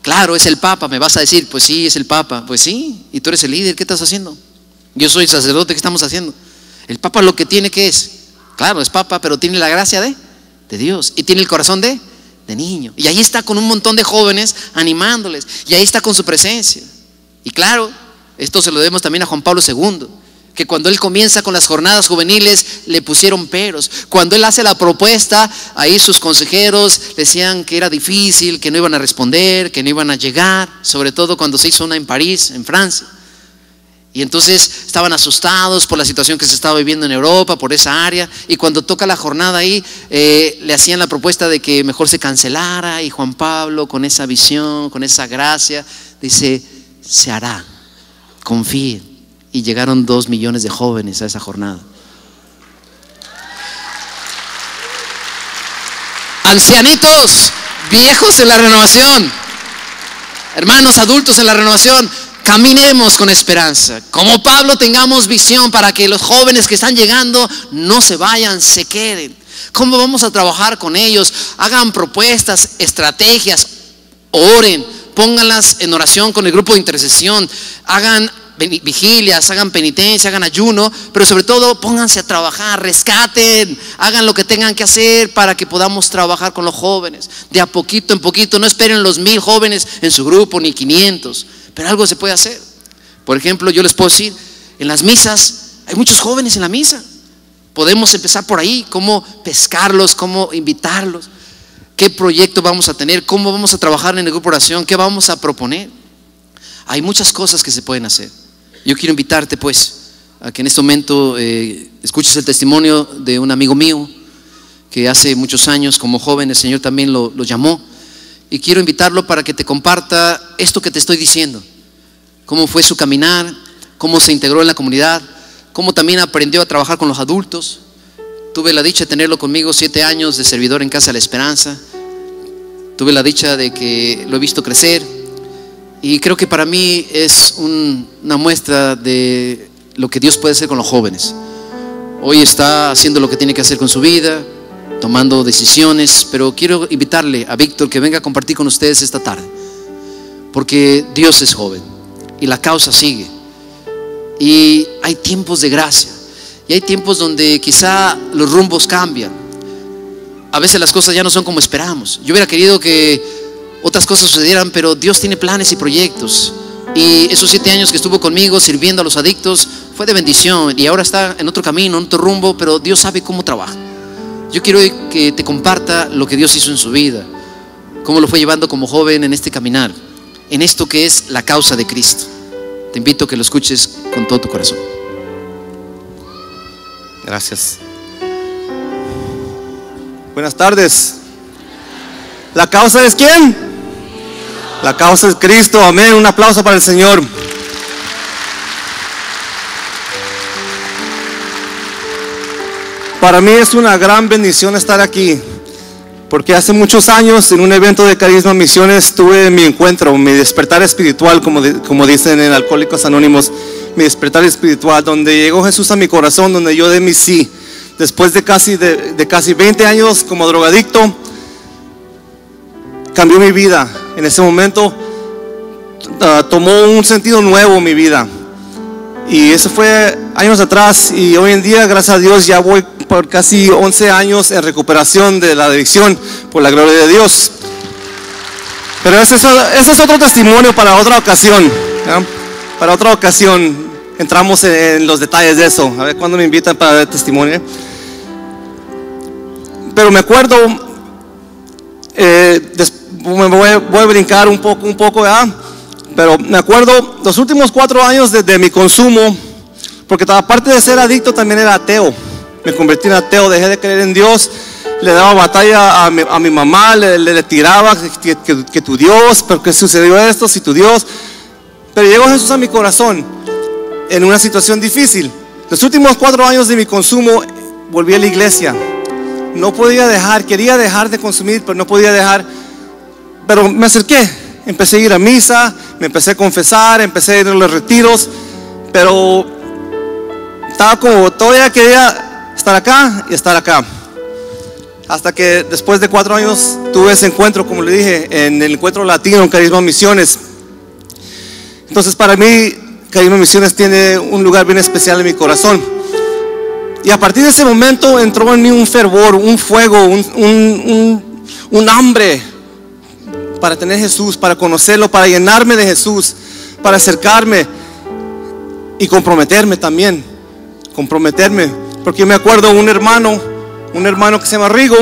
claro, es el Papa. Me vas a decir, pues sí, es el Papa. Pues sí, y tú eres el líder, ¿qué estás haciendo? Yo soy sacerdote, ¿qué estamos haciendo? El Papa lo que tiene que es, claro, es Papa, pero tiene la gracia de Dios y tiene el corazón de niño. Y ahí está con un montón de jóvenes animándoles, y ahí está con su presencia. Y claro, esto se lo debemos también a Juan Pablo II, que cuando él comienza con las jornadas juveniles le pusieron peros. Cuando él hace la propuesta, ahí sus consejeros decían que era difícil, que no iban a responder, que no iban a llegar, sobre todo cuando se hizo una en París, en Francia. Y entonces estaban asustados por la situación que se estaba viviendo en Europa, por esa área. Y cuando toca la jornada ahí, le hacían la propuesta de que mejor se cancelara. Y Juan Pablo, con esa visión, con esa gracia, dice: se hará, confíen. Y llegaron 2 millones de jóvenes a esa jornada. Ancianitos, viejos en la renovación, hermanos adultos en la renovación, caminemos con esperanza. Como Pablo, tengamos visión para que los jóvenes que están llegando no se vayan, se queden. ¿Cómo vamos a trabajar con ellos? Hagan propuestas, estrategias, oren, pónganlas en oración con el grupo de intercesión, hagan vigilias, hagan penitencia, hagan ayuno, pero sobre todo pónganse a trabajar, rescaten, hagan lo que tengan que hacer para que podamos trabajar con los jóvenes, de a poquito en poquito. No esperen los 1000 jóvenes en su grupo, ni 500, pero algo se puede hacer. Por ejemplo, yo les puedo decir, en las misas hay muchos jóvenes en la misa. Podemos empezar por ahí, cómo pescarlos, cómo invitarlos, qué proyecto vamos a tener, cómo vamos a trabajar en el grupo de oración, qué vamos a proponer. Hay muchas cosas que se pueden hacer. Yo quiero invitarte pues a que en este momento escuches el testimonio de un amigo mío que hace muchos años como joven el Señor también lo llamó, y quiero invitarlo para que te comparta esto que te estoy diciendo, cómo fue su caminar, cómo se integró en la comunidad, cómo también aprendió a trabajar con los adultos. Tuve la dicha de tenerlo conmigo 7 años de servidor en Casa de la Esperanza. Tuve la dicha de que lo he visto crecer. Y creo que para mí es una muestra de lo que Dios puede hacer con los jóvenes. Hoy está haciendo lo que tiene que hacer con su vida, tomando decisiones, pero quiero invitarle a Víctor que venga a compartir con ustedes esta tarde, porque Dios es joven y la causa sigue. Y hay tiempos de gracia y hay tiempos donde quizá los rumbos cambian. A veces las cosas ya no son como esperamos. Yo hubiera querido que otras cosas sucedieran, pero Dios tiene planes y proyectos. Y esos 7 años que estuvo conmigo sirviendo a los adictos fue de bendición, y ahora está en otro camino, en otro rumbo, pero Dios sabe cómo trabaja. Yo quiero que te comparta lo que Dios hizo en su vida, cómo lo fue llevando como joven en este caminar, en esto que es la causa de Cristo. Te invito a que lo escuches con todo tu corazón. Gracias. Buenas tardes. ¿La causa es quién? La causa es Cristo. Amén. Un aplauso para el Señor. Para mí es una gran bendición estar aquí, porque hace muchos años en un evento de Carisma Misiones tuve mi encuentro, mi despertar espiritual, como dicen en Alcohólicos Anónimos, mi despertar espiritual, donde llegó Jesús a mi corazón, donde yo di mi sí. Después de casi 20 años como drogadicto, cambió mi vida. En ese momento tomó un sentido nuevo mi vida. Y eso fue años atrás, y hoy en día, gracias a Dios, ya voy por casi 11 años en recuperación de la adicción, por la gloria de Dios. Pero ese es otro testimonio para otra ocasión, ¿ya? Para otra ocasión entramos en los detalles de eso. A ver cuándo me invitan para dar testimonio. Pero me acuerdo, voy a brincar un poco, ¿verdad? Pero me acuerdo los últimos 4 años de mi consumo, porque aparte de ser adicto también era ateo. Me convertí en ateo, dejé de creer en Dios, le daba batalla a mi mamá, le tiraba que tu Dios, pero que sucedió esto, si tu Dios. Pero llegó Jesús a mi corazón en una situación difícil. Los últimos 4 años de mi consumo volví a la iglesia. No podía dejar, quería dejar de consumir, pero no podía dejar. Pero me acerqué, empecé a ir a misa, me empecé a confesar, empecé a ir a los retiros, pero estaba como, todavía quería estar acá y estar acá. Hasta que después de 4 años tuve ese encuentro, como le dije, en el encuentro latino en Carisma Misiones. Entonces para mí Carisma Misiones tiene un lugar bien especial en mi corazón. Y a partir de ese momento entró en mí un fervor, un fuego, un hambre para tener Jesús, para conocerlo, para llenarme de Jesús, para acercarme y comprometerme también. Porque yo me acuerdo un hermano que se llama Rigo.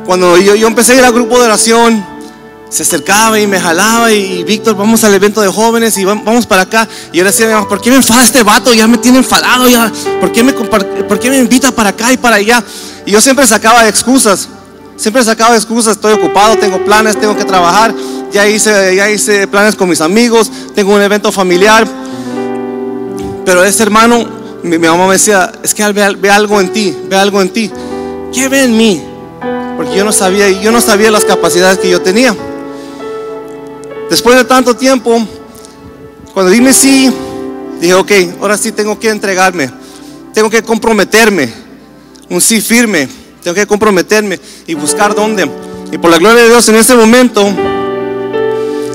Cuando yo empecé a ir al grupo de oración, se acercaba y me jalaba y Víctor, vamos al evento de jóvenes y vamos para acá. Y yo le decía, ¿por qué me enfada este vato? Ya me tiene enfadado, ya. ¿Por qué me invita para acá y para allá? Y yo siempre sacaba excusas. Estoy ocupado, tengo planes, tengo que trabajar. Ya hice planes con mis amigos, tengo un evento familiar. Pero ese hermano, mi mamá me decía, es que ve algo en ti. ¿Qué ve en mí? Porque yo no sabía las capacidades que yo tenía. Después de tanto tiempo, cuando dime sí, dije, ok, ahora sí tengo que entregarme, tengo que comprometerme, un sí firme, tengo que comprometerme y buscar dónde. Y por la gloria de Dios, en ese momento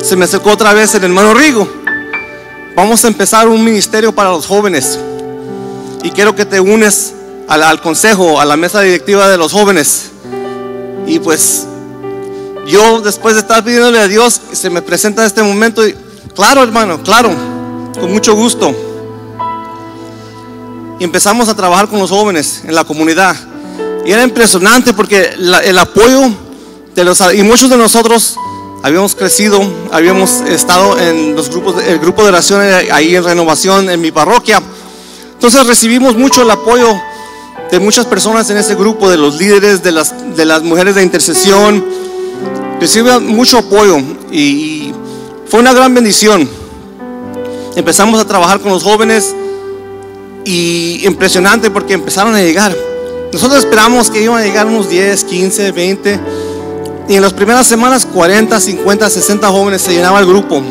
se me acercó otra vez el hermano Rigo. Vamos a empezar un ministerio para los jóvenes y quiero que te unes al consejo, a la mesa directiva de los jóvenes. Y pues yo, después de estar pidiéndole a Dios, se me presenta este momento y claro, hermano, claro, con mucho gusto. Y empezamos a trabajar con los jóvenes en la comunidad. Y era impresionante porque el apoyo y muchos de nosotros habíamos crecido, habíamos estado en el grupo de oración ahí en Renovación, en mi parroquia. Entonces recibimos mucho el apoyo de muchas personas en ese grupo, de los líderes, de las mujeres de intercesión. Recibimos mucho apoyo y fue una gran bendición. Empezamos a trabajar con los jóvenes y impresionante porque empezaron a llegar. Nosotros esperamos que iban a llegar unos 10, 15, 20 y en las primeras semanas 40, 50, 60 jóvenes se llenaba el grupo.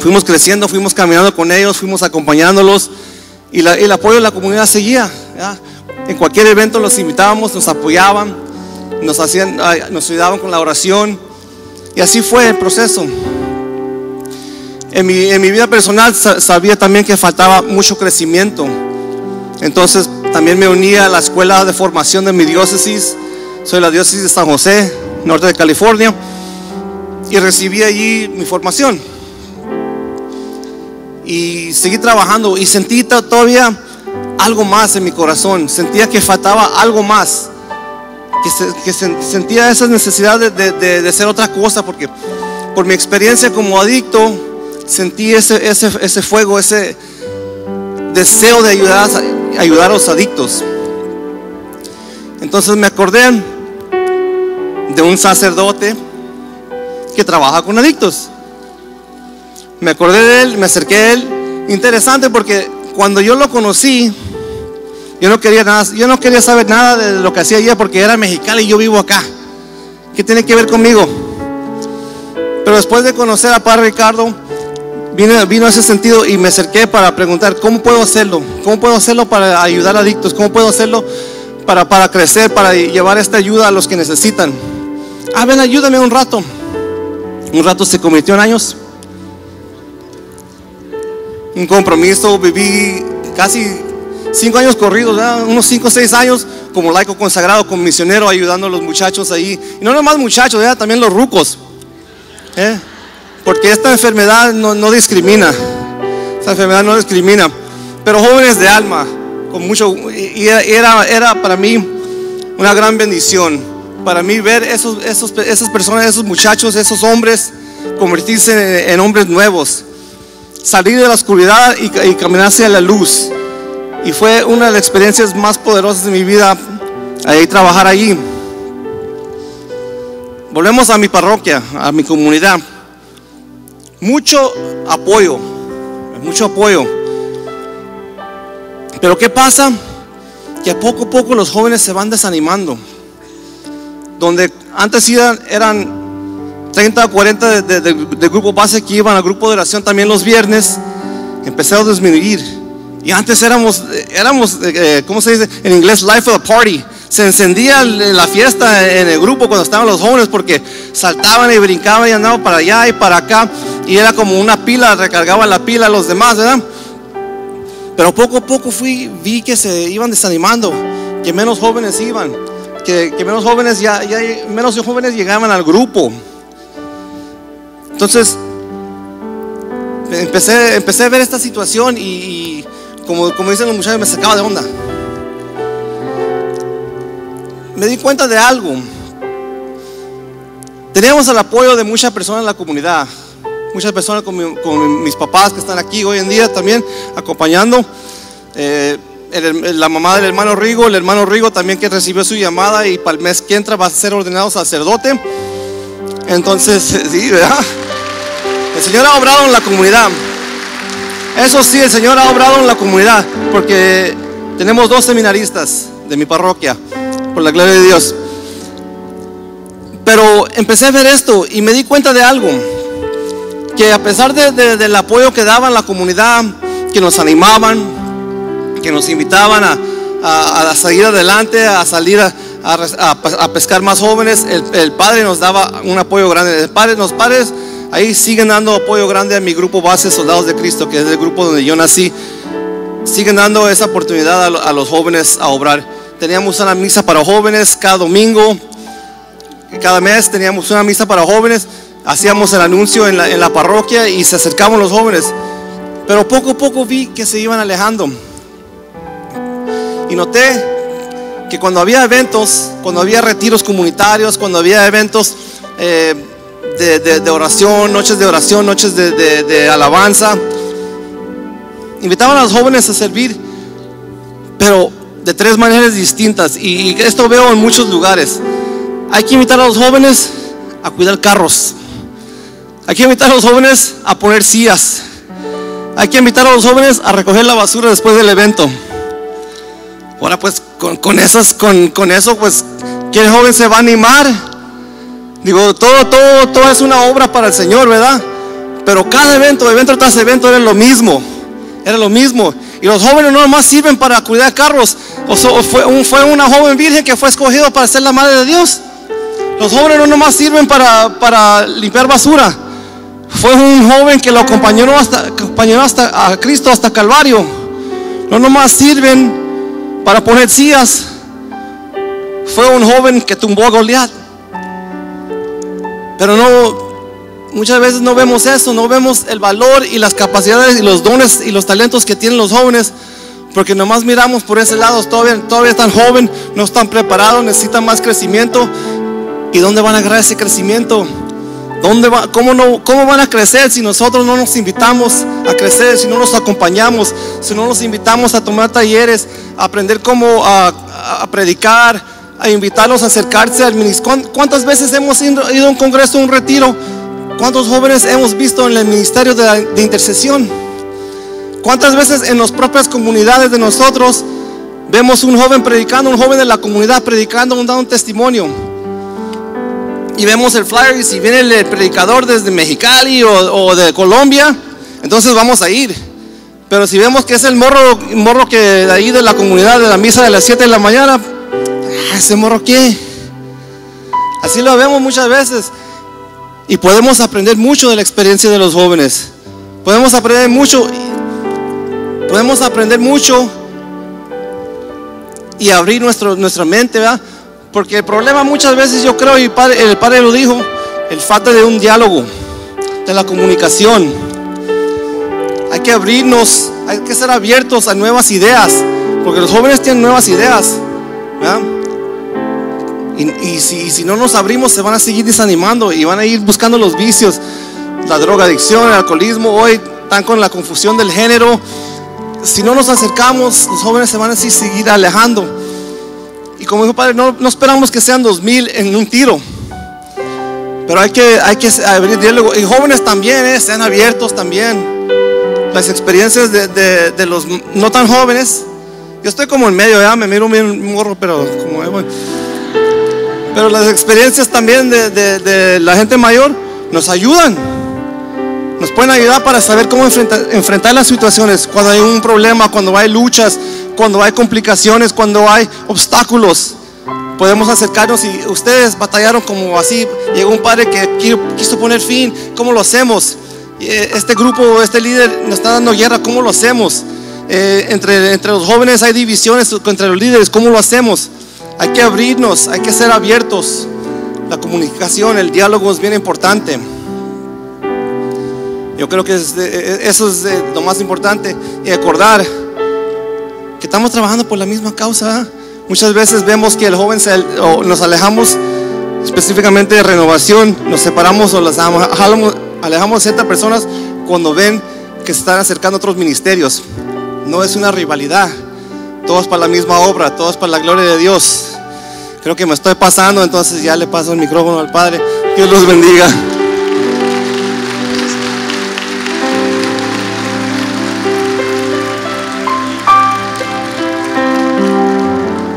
Fuimos creciendo, fuimos caminando con ellos, fuimos acompañándolos y el apoyo de la comunidad seguía, ¿ya? En cualquier evento los invitábamos, nos apoyaban, nos ayudaban con la oración y así fue el proceso. En mi vida personal sabía también que faltaba mucho crecimiento. Entonces también me uní a la escuela de formación de mi diócesis. Soy la diócesis de San José, norte de California, y recibí allí mi formación. Y seguí trabajando y sentí todavía algo más en mi corazón. Sentía que faltaba algo más. Que sentía esa necesidad de hacer otra cosa, porque por mi experiencia como adicto sentí ese fuego, ese deseo de ayudar a los adictos. Entonces me acordé de un sacerdote que trabaja con adictos. Me acordé de él, me acerqué a él. Interesante, porque cuando yo lo conocí, yo no quería saber nada de lo que hacía ella, porque era mexicana y yo vivo acá. ¿Qué tiene que ver conmigo? Pero después de conocer a Padre Ricardo, vino ese sentido y me acerqué para preguntar: ¿cómo puedo hacerlo? ¿Cómo puedo hacerlo para ayudar a adictos? ¿Cómo puedo hacerlo para crecer, para llevar esta ayuda a los que necesitan? Ven, ayúdame un rato. Un rato se convirtió en años. Un compromiso, viví casi 5 años corridos, ¿verdad? Unos 5 o 6 años como laico consagrado, como misionero, ayudando a los muchachos ahí. Y no nomás muchachos, ¿verdad? También los rucos, porque esta enfermedad no discrimina. Esta enfermedad no discrimina. Pero jóvenes de alma, con mucho, y era para mí una gran bendición. Para mí ver esas personas, esos muchachos, esos hombres convertirse en hombres nuevos, salir de la oscuridad y caminar hacia la luz. Y fue una de las experiencias más poderosas de mi vida, trabajar allí. Volvemos a mi parroquia, a mi comunidad. Mucho apoyo. Pero ¿qué pasa? Que a poco los jóvenes se van desanimando. Donde antes eran 30 o 40 de grupo base que iban al grupo de oración también los viernes, empezaron a disminuir. Y antes éramos ¿cómo se dice en inglés? Life of the party. Se encendía la fiesta en el grupo cuando estaban los jóvenes, porque saltaban y brincaban y andaban para allá y para acá. Y era como una pila, recargaban la pila a los demás, ¿verdad? Pero poco a poco vi que se iban desanimando, que menos jóvenes iban, que menos jóvenes menos jóvenes llegaban al grupo. Entonces empecé a ver esta situación y como dicen los muchachos, me sacaba de onda. Me di cuenta de algo. Teníamos el apoyo de muchas personas en la comunidad, muchas personas con mis papás que están aquí hoy en día también acompañando. La mamá del hermano Rigo, el hermano Rigo también, que recibió su llamada y para el mes que entra va a ser ordenado sacerdote. Entonces, sí, ¿verdad? El Señor ha obrado en la comunidad. Eso sí, el Señor ha obrado en la comunidad, porque tenemos 2 seminaristas de mi parroquia, por la gloria de Dios. Pero empecé a ver esto y me di cuenta de algo, que a pesar del apoyo que daban la comunidad, que nos animaban, que nos invitaban a seguir adelante, a salir a pescar más jóvenes, el padre nos daba un apoyo grande. Los padres ahí siguen dando apoyo grande a mi grupo base Soldados de Cristo, que es el grupo donde yo nací. Siguen dando esa oportunidad a los jóvenes a obrar. Teníamos una misa para jóvenes cada domingo, cada mes teníamos una misa para jóvenes. Hacíamos el anuncio en la parroquia y se acercaban los jóvenes. Pero poco a poco vi que se iban alejando. Y noté que cuando había eventos, cuando había retiros comunitarios, cuando había eventos de oración, noches de alabanza, invitaban a los jóvenes a servir, pero de 3 maneras distintas. Y esto veo en muchos lugares. Hay que invitar a los jóvenes a cuidar carros. Hay que invitar a los jóvenes a poner sillas. Hay que invitar a los jóvenes a recoger la basura después del evento. Ahora pues con eso pues, ¿qué joven se va a animar? Digo, todo es una obra para el Señor, ¿verdad? Pero cada evento tras evento era lo mismo. Y los jóvenes no nomás sirven para cuidar carros. Fue una joven virgen que fue escogida para ser la madre de Dios. Los jóvenes no nomás sirven para limpiar basura. Fue un joven que lo acompañó hasta a Cristo, hasta Calvario. No nomás sirven para poner sillas. Fue un joven que tumbó a Goliat. Pero muchas veces no vemos eso, no vemos el valor y las capacidades y los dones y los talentos que tienen los jóvenes, porque nomás miramos por ese lado. Todavía están jóvenes, no están preparados, necesitan más crecimiento. ¿Y dónde van a agarrar ese crecimiento? ¿Cómo van a crecer si nosotros no nos invitamos a crecer, si no los acompañamos, si no los invitamos a tomar talleres, a aprender cómo a predicar, a invitarlos a acercarse al ministerio? ¿Cuántas veces hemos ido a un congreso, a un retiro? ¿Cuántos jóvenes hemos visto en el ministerio de intercesión? ¿Cuántas veces en las propias comunidades de nosotros vemos un joven predicando, un joven de la comunidad predicando, dando un testimonio? Y vemos el flyer y si viene el predicador desde Mexicali o de Colombia, entonces vamos a ir. Pero si vemos que es el morro que de ahí de la comunidad de la misa de las 7 de la mañana, ¿ese morro qué? Así lo vemos muchas veces. Y podemos aprender mucho de la experiencia de los jóvenes. Podemos aprender mucho y abrir nuestra mente, ¿verdad? Porque el problema muchas veces, yo creo, y el padre lo dijo, el falta de un diálogo, de la comunicación. Hay que abrirnos, hay que ser abiertos a nuevas ideas, porque los jóvenes tienen nuevas ideas, ¿verdad? Y si no nos abrimos, se van a seguir desanimando y van a ir buscando los vicios, la drogadicción, el alcoholismo. Hoy están con la confusión del género. Si no nos acercamos, los jóvenes se van a seguir alejando. Y como dijo el padre, no esperamos que sean 2000 en un tiro, pero hay que abrir diálogo. Y jóvenes también, sean abiertos también. Las experiencias de los no tan jóvenes. Yo estoy como en medio, ¿verdad? Me miro bien morro, pero pero las experiencias también de la gente mayor nos ayudan. Nos pueden ayudar para saber cómo enfrentar las situaciones. Cuando hay un problema, cuando hay luchas, cuando hay complicaciones, cuando hay obstáculos, podemos acercarnos. Y ustedes batallaron como así. Llegó un padre que quiso poner fin. ¿Cómo lo hacemos? Este grupo, este líder nos está dando guerra. ¿Cómo lo hacemos? Entre los jóvenes hay divisiones entre los líderes. ¿Cómo lo hacemos? Hay que abrirnos, hay que ser abiertos. La comunicación, el diálogo es bien importante. Yo creo que eso es lo más importante. Y recordar que estamos trabajando por la misma causa. Muchas veces vemos que el joven nos alejamos, específicamente de renovación, nos separamos o alejamos a ciertas personas cuando ven que se están acercando a otros ministerios. No es una rivalidad, todos para la misma obra, todos para la gloria de Dios. Creo que me estoy pasando, entonces ya le paso el micrófono al Padre. Dios los bendiga.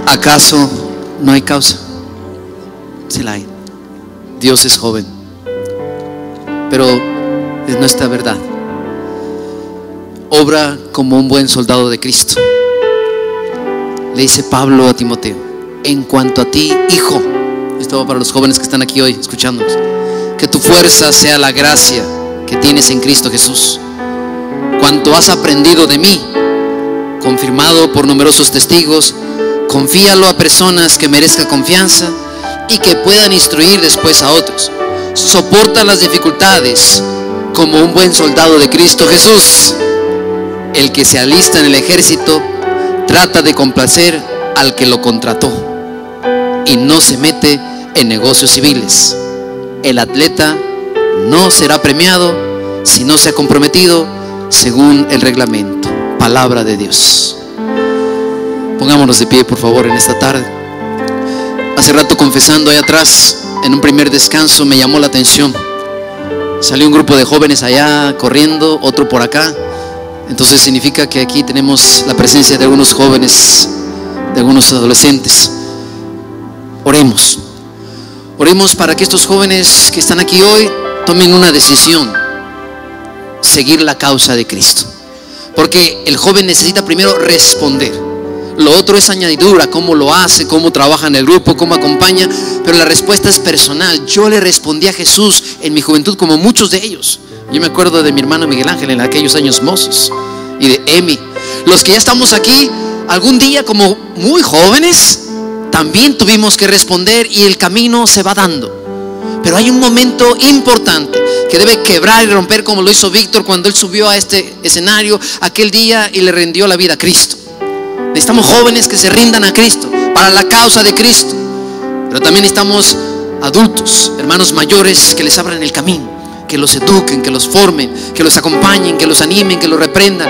¿Acaso no hay causa? Sí la hay. Dios es joven, pero es nuestra verdad. Obra como un buen soldado de Cristo. Le dice Pablo a Timoteo: en cuanto a ti, hijo, esto va para los jóvenes que están aquí hoy escuchándonos, que tu fuerza sea la gracia que tienes en Cristo Jesús. Cuanto has aprendido de mí, confirmado por numerosos testigos, confíalo a personas que merezcan confianza y que puedan instruir después a otros. Soporta las dificultades como un buen soldado de Cristo Jesús. El que se alista en el ejército trata de complacer al que lo contrató y no se mete en negocios civiles. El atleta no será premiado si no se ha comprometido según el reglamento. Palabra de Dios. Pongámonos de pie, por favor, en esta tarde. Hace rato, confesando allá atrás, en un primer descanso, me llamó la atención. Salió un grupo de jóvenes allá corriendo, otro por acá. Entonces significa que aquí tenemos la presencia de algunos jóvenes, de algunos adolescentes. Oremos. Oremos para que estos jóvenes que están aquí hoy tomen una decisión: seguir la causa de Cristo. Porque el joven necesita primero responder. Lo otro es añadidura: cómo lo hace, cómo trabaja en el grupo, cómo acompaña. Pero la respuesta es personal. Yo le respondí a Jesús en mi juventud, como muchos de ellos. Yo me acuerdo de mi hermano Miguel Ángel en aquellos años mozos, y de Emi. Los que ya estamos aquí, algún día como muy jóvenes, también tuvimos que responder, y el camino se va dando. Pero hay un momento importante que debe quebrar y romper, como lo hizo Víctor cuando él subió a este escenario aquel día y le rindió la vida a Cristo. Necesitamos jóvenes que se rindan a Cristo para la causa de Cristo. Pero también necesitamos adultos, hermanos mayores, que les abran el camino, que los eduquen, que los formen, que los acompañen, que los animen, que los reprendan,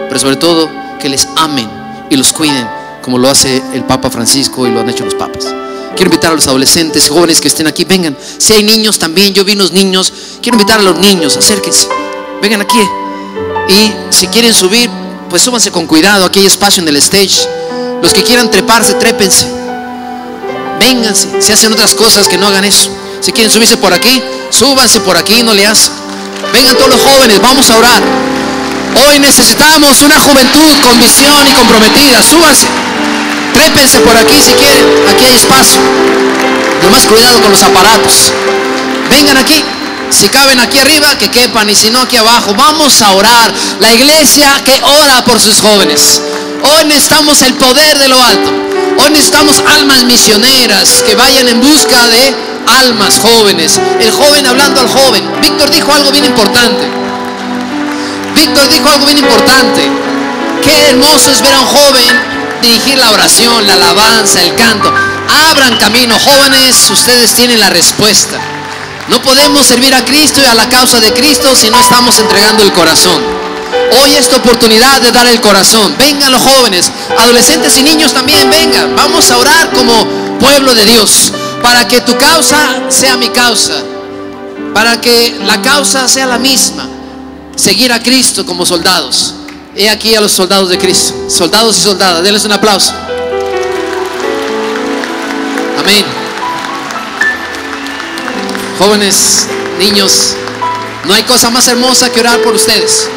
pero sobre todo que les amen y los cuiden, como lo hace el Papa Francisco y lo han hecho los papas. Quiero invitar a los adolescentes, jóvenes que estén aquí, vengan. Si hay niños también, yo vi unos niños, quiero invitar a los niños, acérquense, vengan aquí. Y si quieren subir, pues súbanse con cuidado, aquí hay espacio en el stage. Los que quieran treparse, trépense, vénganse. Si hacen otras cosas, que no hagan eso. Si quieren subirse por aquí, súbanse por aquí, no le hacen. Vengan todos los jóvenes, vamos a orar. Hoy necesitamos una juventud con visión y comprometida. Súbanse, trépense por aquí si quieren, aquí hay espacio. Nomás cuidado con los aparatos. Vengan aquí, si caben aquí arriba, que quepan, y si no, aquí abajo. Vamos a orar. La iglesia que ora por sus jóvenes. Hoy necesitamos el poder de lo alto. Hoy necesitamos almas misioneras que vayan en busca de almas jóvenes. El joven hablando al joven. Víctor dijo algo bien importante. Qué hermoso es ver a un joven dirigir la oración, la alabanza, el canto. Abran camino, jóvenes, ustedes tienen la respuesta. No podemos servir a Cristo y a la causa de Cristo si no estamos entregando el corazón. Hoy es tu oportunidad de dar el corazón. Vengan los jóvenes, adolescentes y niños también, vengan. Vamos a orar como pueblo de Dios, para que tu causa sea mi causa, para que la causa sea la misma. Seguir a Cristo como soldados. He aquí a los soldados de Cristo, soldados y soldadas, denles un aplauso. Amén. Jóvenes, niños, no hay cosa más hermosa que orar por ustedes.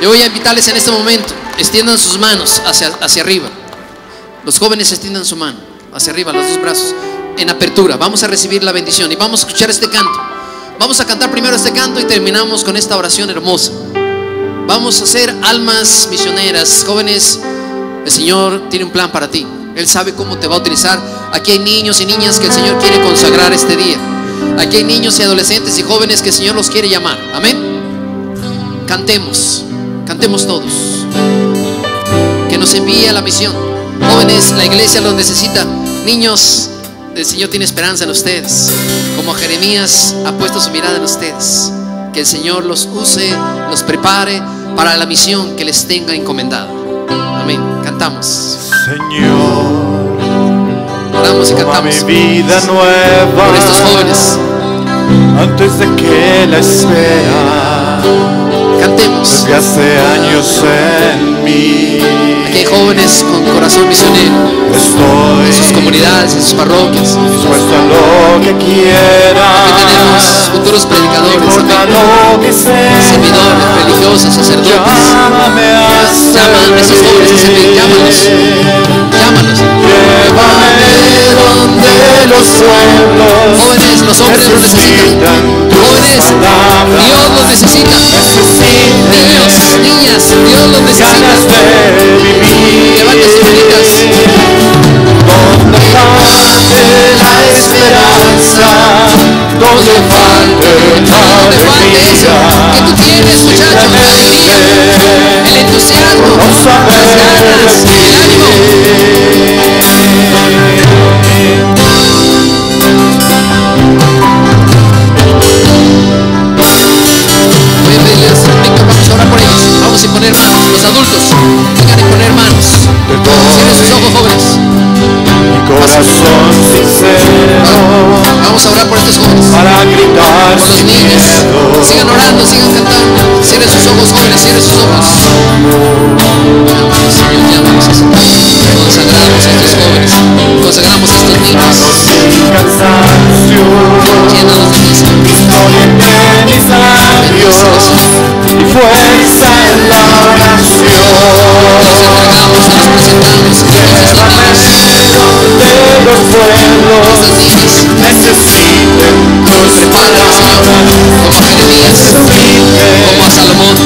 Yo voy a invitarles en este momento, extiendan sus manos hacia arriba. Los jóvenes extiendan su mano hacia arriba, los dos brazos, en apertura. Vamos a recibir la bendición y vamos a escuchar este canto. Vamos a cantar primero este canto y terminamos con esta oración hermosa. Vamos a ser almas misioneras. Jóvenes, el Señor tiene un plan para ti. Él sabe cómo te va a utilizar. Aquí hay niños y niñas que el Señor quiere consagrar este día. Aquí hay niños y adolescentes y jóvenes que el Señor los quiere llamar. Amén. Cantemos todos. Que nos envíe a la misión. Jóvenes, la iglesia los necesita. Niños, el Señor tiene esperanza en ustedes. Como Jeremías ha puesto su mirada en ustedes. Que el Señor los use, los prepare para la misión que les tenga encomendada. Amén. Cantamos. Señor, oramos y cantamos mi vida nueva por estos jóvenes. Antes de que la espera Cantemos. desde hace años en mí. Aquí hay jóvenes con corazón misionero. Estoy En sus comunidades, en sus parroquias. dispuesto a lo que quiera. Aquí tenemos futuros No predicadores, importa amén. lo que sea. Servidores, religiosos, sacerdotes. Llámame a Llaman a esos jóvenes a servir. Llámalos. Llévame donde los pueblos Jóvenes, los hombres los necesitan. Jóvenes, Dios los necesita. Niños, niñas, Dios los necesita. ganas de vivir. Levanten sus manitas. Donde falte la esperanza, donde falte la Donde falte eso que tú tienes, muchachos, la alegría, el entusiasmo, las ganas, el ánimo. Voy a pedirles, Víctor, vamos a orar por ellos. Vamos a imponer manos, los adultos, vengan a imponer manos. Cierren sus ojos, jóvenes. Mi corazón sincero Vamos a orar por estos jóvenes, para gritar por los sin niños. miedo. Sigan orando, sigan cantando. Cierren sus ojos, jóvenes, cierren sus ojos. Llámanos, Señor, llámanos a ese Padre. Consagramos a estos jóvenes, consagramos a estos niños. Sin cansancio, Llénalos de ti, Señor. historia entre mis labios y fuerza en la oración. Nos entregamos y nos presentamos a estos niños, Donde los pueblos estas niñas. necesiten tus Prepáralo, Señor, palabras, como a Jeremías, como a Salomón,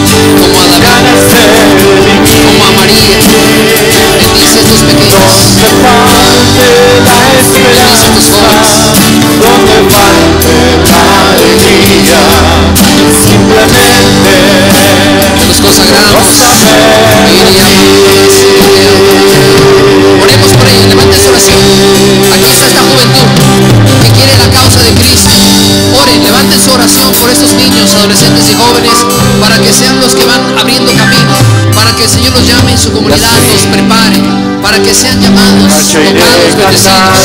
como a David, ganas de vivir. como a María. Bendice a estos pequeños. Donde falte la esperanza, donde falte la alegría, simplemente Nos consagramos. Oremos por ellos, levanten su oración. Aquí está esta juventud que quiere la causa de camino, para que el Señor los llame en su comunidad, los prepare, para que sean llamados, tocados, bendecidos.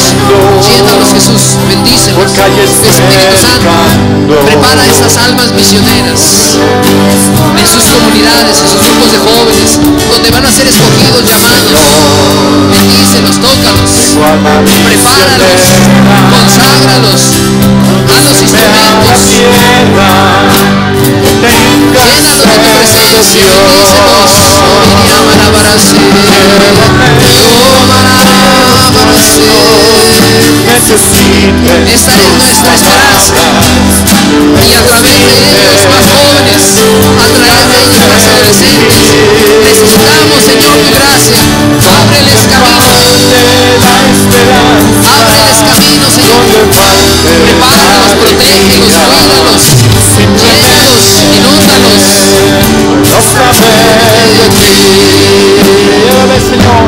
Llénalos, Jesús, bendícelos. Espíritu Santo, prepara esas almas misioneras en sus comunidades, en sus grupos de jóvenes, donde van a ser escogidos, llamados. Bendícelos, tócalos, prepáralos, conságralos, a los instrumentos. Llénalos de tu presencia, bendícelos. Esa es nuestra esperanza, y a través de ellos más jóvenes, a través de ellos más adolescentes, necesitamos, Señor, tu gracia. Ábreles camino, ábreles camino, Señor. Prepáralos, protégelos, cuídalos, llénalos, inúndalos. Llévame, Señor,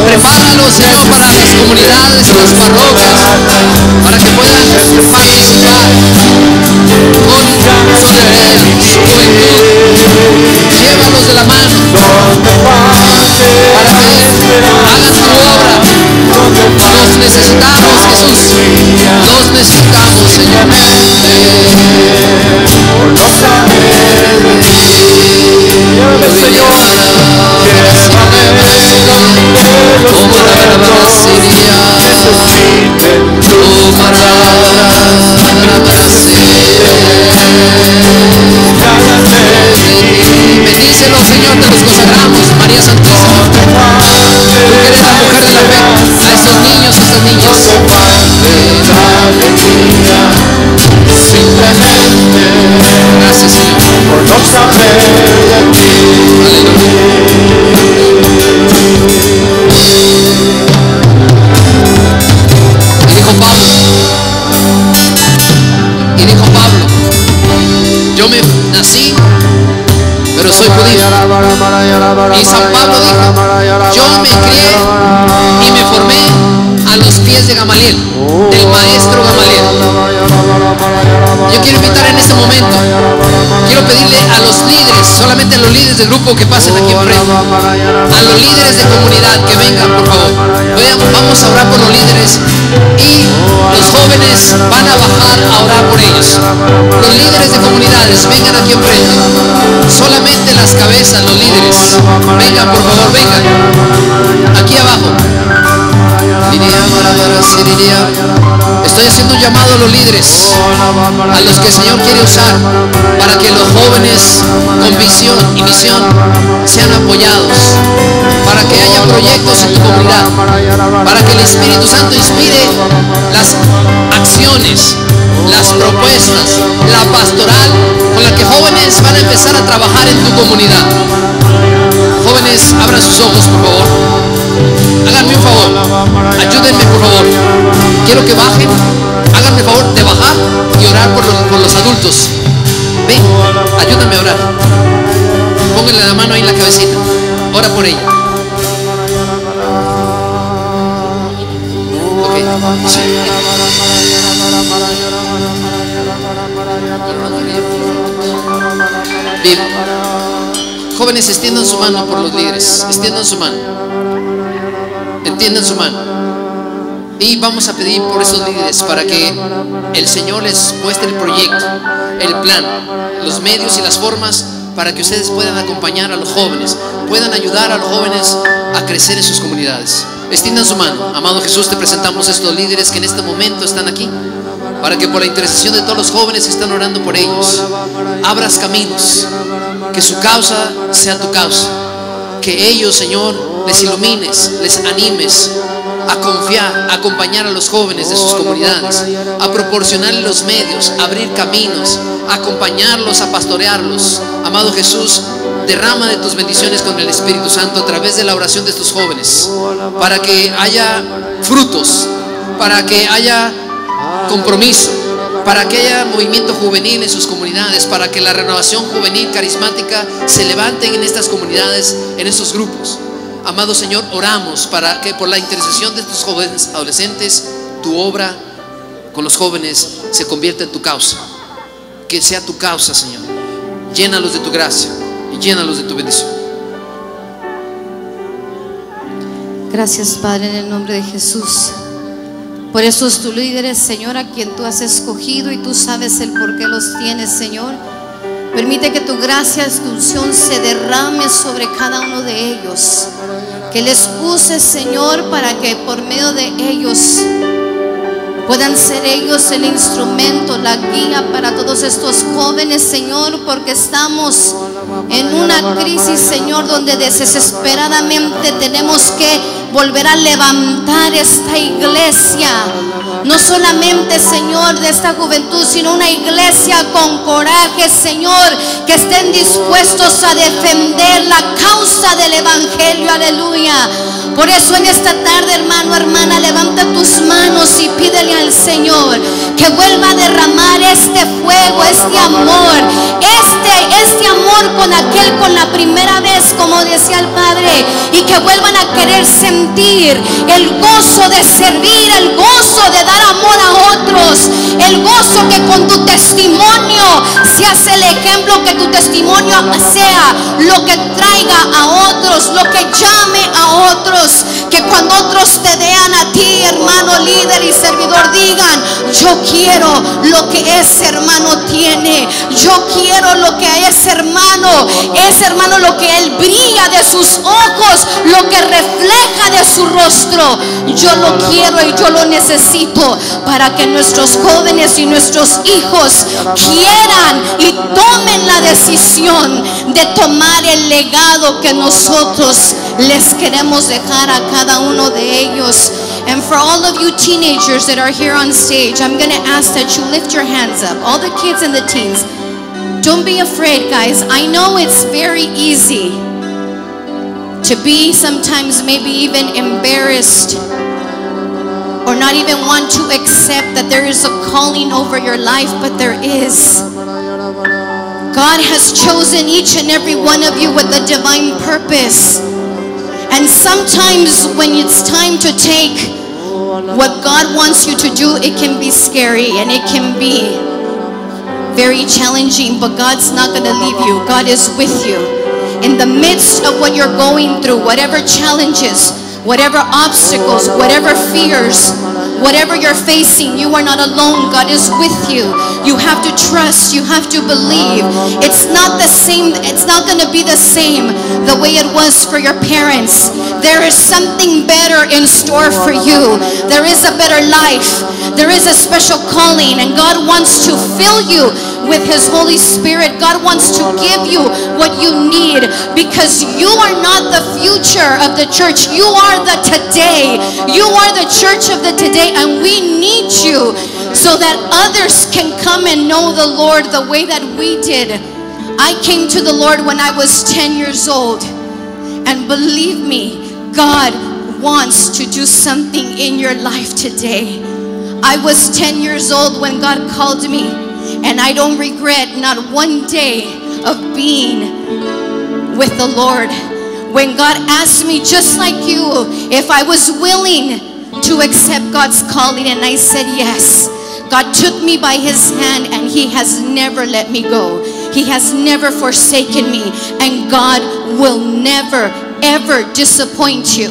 prepáralos, Señor, para las comunidades, las parroquias, para que puedan participar con su alegría, su juventud. Llévalos de la mano para que hagan tu obra. Los necesitamos, Jesús. Los necesitamos, Señor. llévame, Señor, bendícelos, Señor, te los consagramos, María Santísima. Tú que eres la mujer de la fe, a estos niños, a estas niñas. Gracias, Señor. Y dijo Pablo, yo me nací, pero soy judío. Y San Pablo dijo, yo me crié y me formé a los pies de Gamaliel, del maestro Gamaliel. Yo quiero invitar en este momento, quiero pedirle a los líderes, solamente a los líderes del grupo que pasen aquí enfrente, a los líderes de comunidad que vengan, por favor. Vamos a orar por los líderes y los jóvenes van a bajar a orar por ellos. Los líderes de comunidades, vengan aquí enfrente. Solamente las cabezas, los líderes. Vengan, por favor, vengan. Aquí abajo. Estoy haciendo un llamado a los líderes, a los que el Señor quiere usar para que los jóvenes con visión y misión sean apoyados, para que haya proyectos en tu comunidad, para que el Espíritu Santo inspire las acciones, las propuestas, la pastoral con la que jóvenes van a empezar a trabajar en tu comunidad. Jóvenes, abran sus ojos, por favor. Háganme un favor, ayúdenme, por favor. Quiero que bajen, háganme el favor de bajar y orar por los adultos. Ven, ayúdenme a orar. Pónganle la mano ahí en la cabecita. Ora por ella. Ok, sí. Bien. Jóvenes, extiendan su mano por los líderes. Extiendan su mano. Extiendan su mano. Y vamos a pedir por esos líderes para que el Señor les muestre el proyecto, el plan, los medios y las formas para que ustedes puedan acompañar a los jóvenes, puedan ayudar a los jóvenes a crecer en sus comunidades. Extiendan su mano. Amado Jesús, te presentamos estos líderes que en este momento están aquí, para que por la intercesión de todos los jóvenes que están orando por ellos, abras caminos, que su causa sea tu causa, que ellos, Señor, les ilumines, les animes a confiar, a acompañar a los jóvenes de sus comunidades, a proporcionarles los medios, a abrir caminos, a acompañarlos, a pastorearlos. Amado Jesús, derrama de tus bendiciones con el Espíritu Santo a través de la oración de estos jóvenes, para que haya frutos, para que haya compromiso, para que haya movimiento juvenil en sus comunidades, para que la renovación juvenil carismática se levante en estas comunidades, en estos grupos. Amado Señor, oramos para que por la intercesión de estos jóvenes adolescentes, tu obra con los jóvenes se convierta en tu causa. que sea tu causa, Señor. Llénalos de tu gracia y llénalos de tu bendición. Gracias, Padre, en el nombre de Jesús, por esos tus líderes, Señor, a quien tú has escogido y tú sabes el por qué los tienes, Señor. Permite que tu gracia, tu unción se derrame sobre cada uno de ellos. Que les uses, Señor, para que por medio de ellos puedan ser ellos el instrumento, la guía para todos estos jóvenes, Señor, porque estamos en una crisis, Señor, donde desesperadamente tenemos que volver a levantar esta iglesia. No solamente, Señor, de esta juventud, sino una iglesia con coraje, Señor, que estén dispuestos a defender la causa del evangelio. Aleluya. Por eso en esta tarde, hermano, hermana, levanta tus manos y pídele al Señor que vuelva a derramar este fuego, este amor, este amor con aquel, con la primera vez, como decía el Padre, y que vuelvan a querer sentir el gozo de servir, el gozo de dar amor a otros, el gozo que con tu testimonio seas el ejemplo, que tu testimonio sea lo que traiga a otros, lo que llame a otros, que cuando otros te vean a ti, hermano, líder y servidor, digan: yo quiero lo que ese hermano tiene, yo quiero lo que ese hermano, lo que él brilla de sus ojos, lo que refleja de su rostro, yo lo quiero y yo lo necesito, para que nuestros jóvenes y nuestros hijos quieran y tomen la decisión de tomar el legado que nosotros les queremos dejar a cada uno de ellos. And for all of you teenagers that are here on stage, I'm going to ask that you lift your hands up. All the kids and the teens, don't be afraid, guys. I know it's very easy to be sometimes maybe even embarrassed, or not even want to accept that there is a calling over your life, but there is. God has chosen each and every one of you with a divine purpose. And sometimes when it's time to take what God wants you to do, it can be scary and it can be very challenging, but God's not going to leave you. God is with you. In the midst of what you're going through, whatever challenges, whatever obstacles, whatever fears, whatever you're facing, you are not alone. God is with you. You have to trust, you have to believe. It's not the same, it's not going to be the same the way it was for your parents. There is something better in store for you. There is a better life. There is a special calling, and God wants to fill you with His Holy Spirit. God wants to give you what you need, because you are not the future of the church. You are the today. You are the church of the today, and we need you so that others can come and know the Lord the way that we did. I came to the Lord when I was 10 years old, and believe me, God wants to do something in your life today. I was 10 years old when God called me, and I don't regret not one day of being with the Lord. When God asked me, just like you, if I was willing to accept God's calling, and I said yes, God took me by His hand, and He has never let me go. He has never forsaken me, and God will never, ever disappoint you.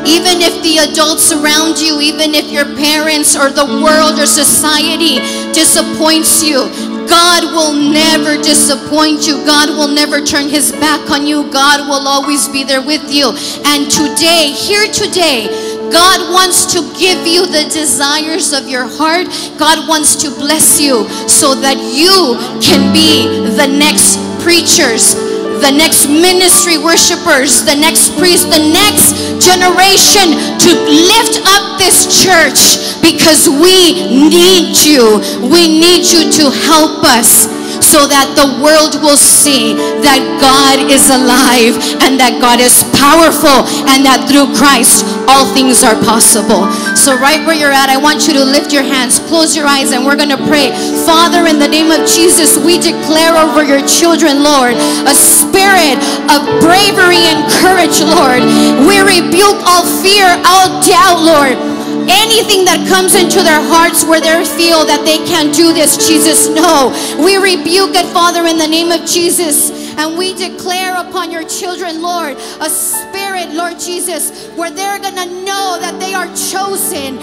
Even if the adults around you, even if your parents or the world or society disappoints you, God will never disappoint you. God will never turn His back on you. God will always be there with you. And today, here today, God wants to give you the desires of your heart. God wants to bless you so that you can be the next preachers, the next ministry worshipers, the next priest, the next generation to lift up this church, because we need you. We need you to help us so that the world will see that God is alive and that God is powerful and that through Christ all things are possible. So right where you're at, I want you to lift your hands, close your eyes, and we're going to pray. Father, in the name of Jesus, we declare over your children, Lord, a spirit of bravery and courage, Lord. We rebuke all fear, all doubt, Lord. Anything that comes into their hearts where they feel that they can't do this, Jesus, no. We rebuke it, Father, in the name of Jesus. And we declare upon your children, Lord, a spirit, Lord Jesus, where they're going to know that they are chosen.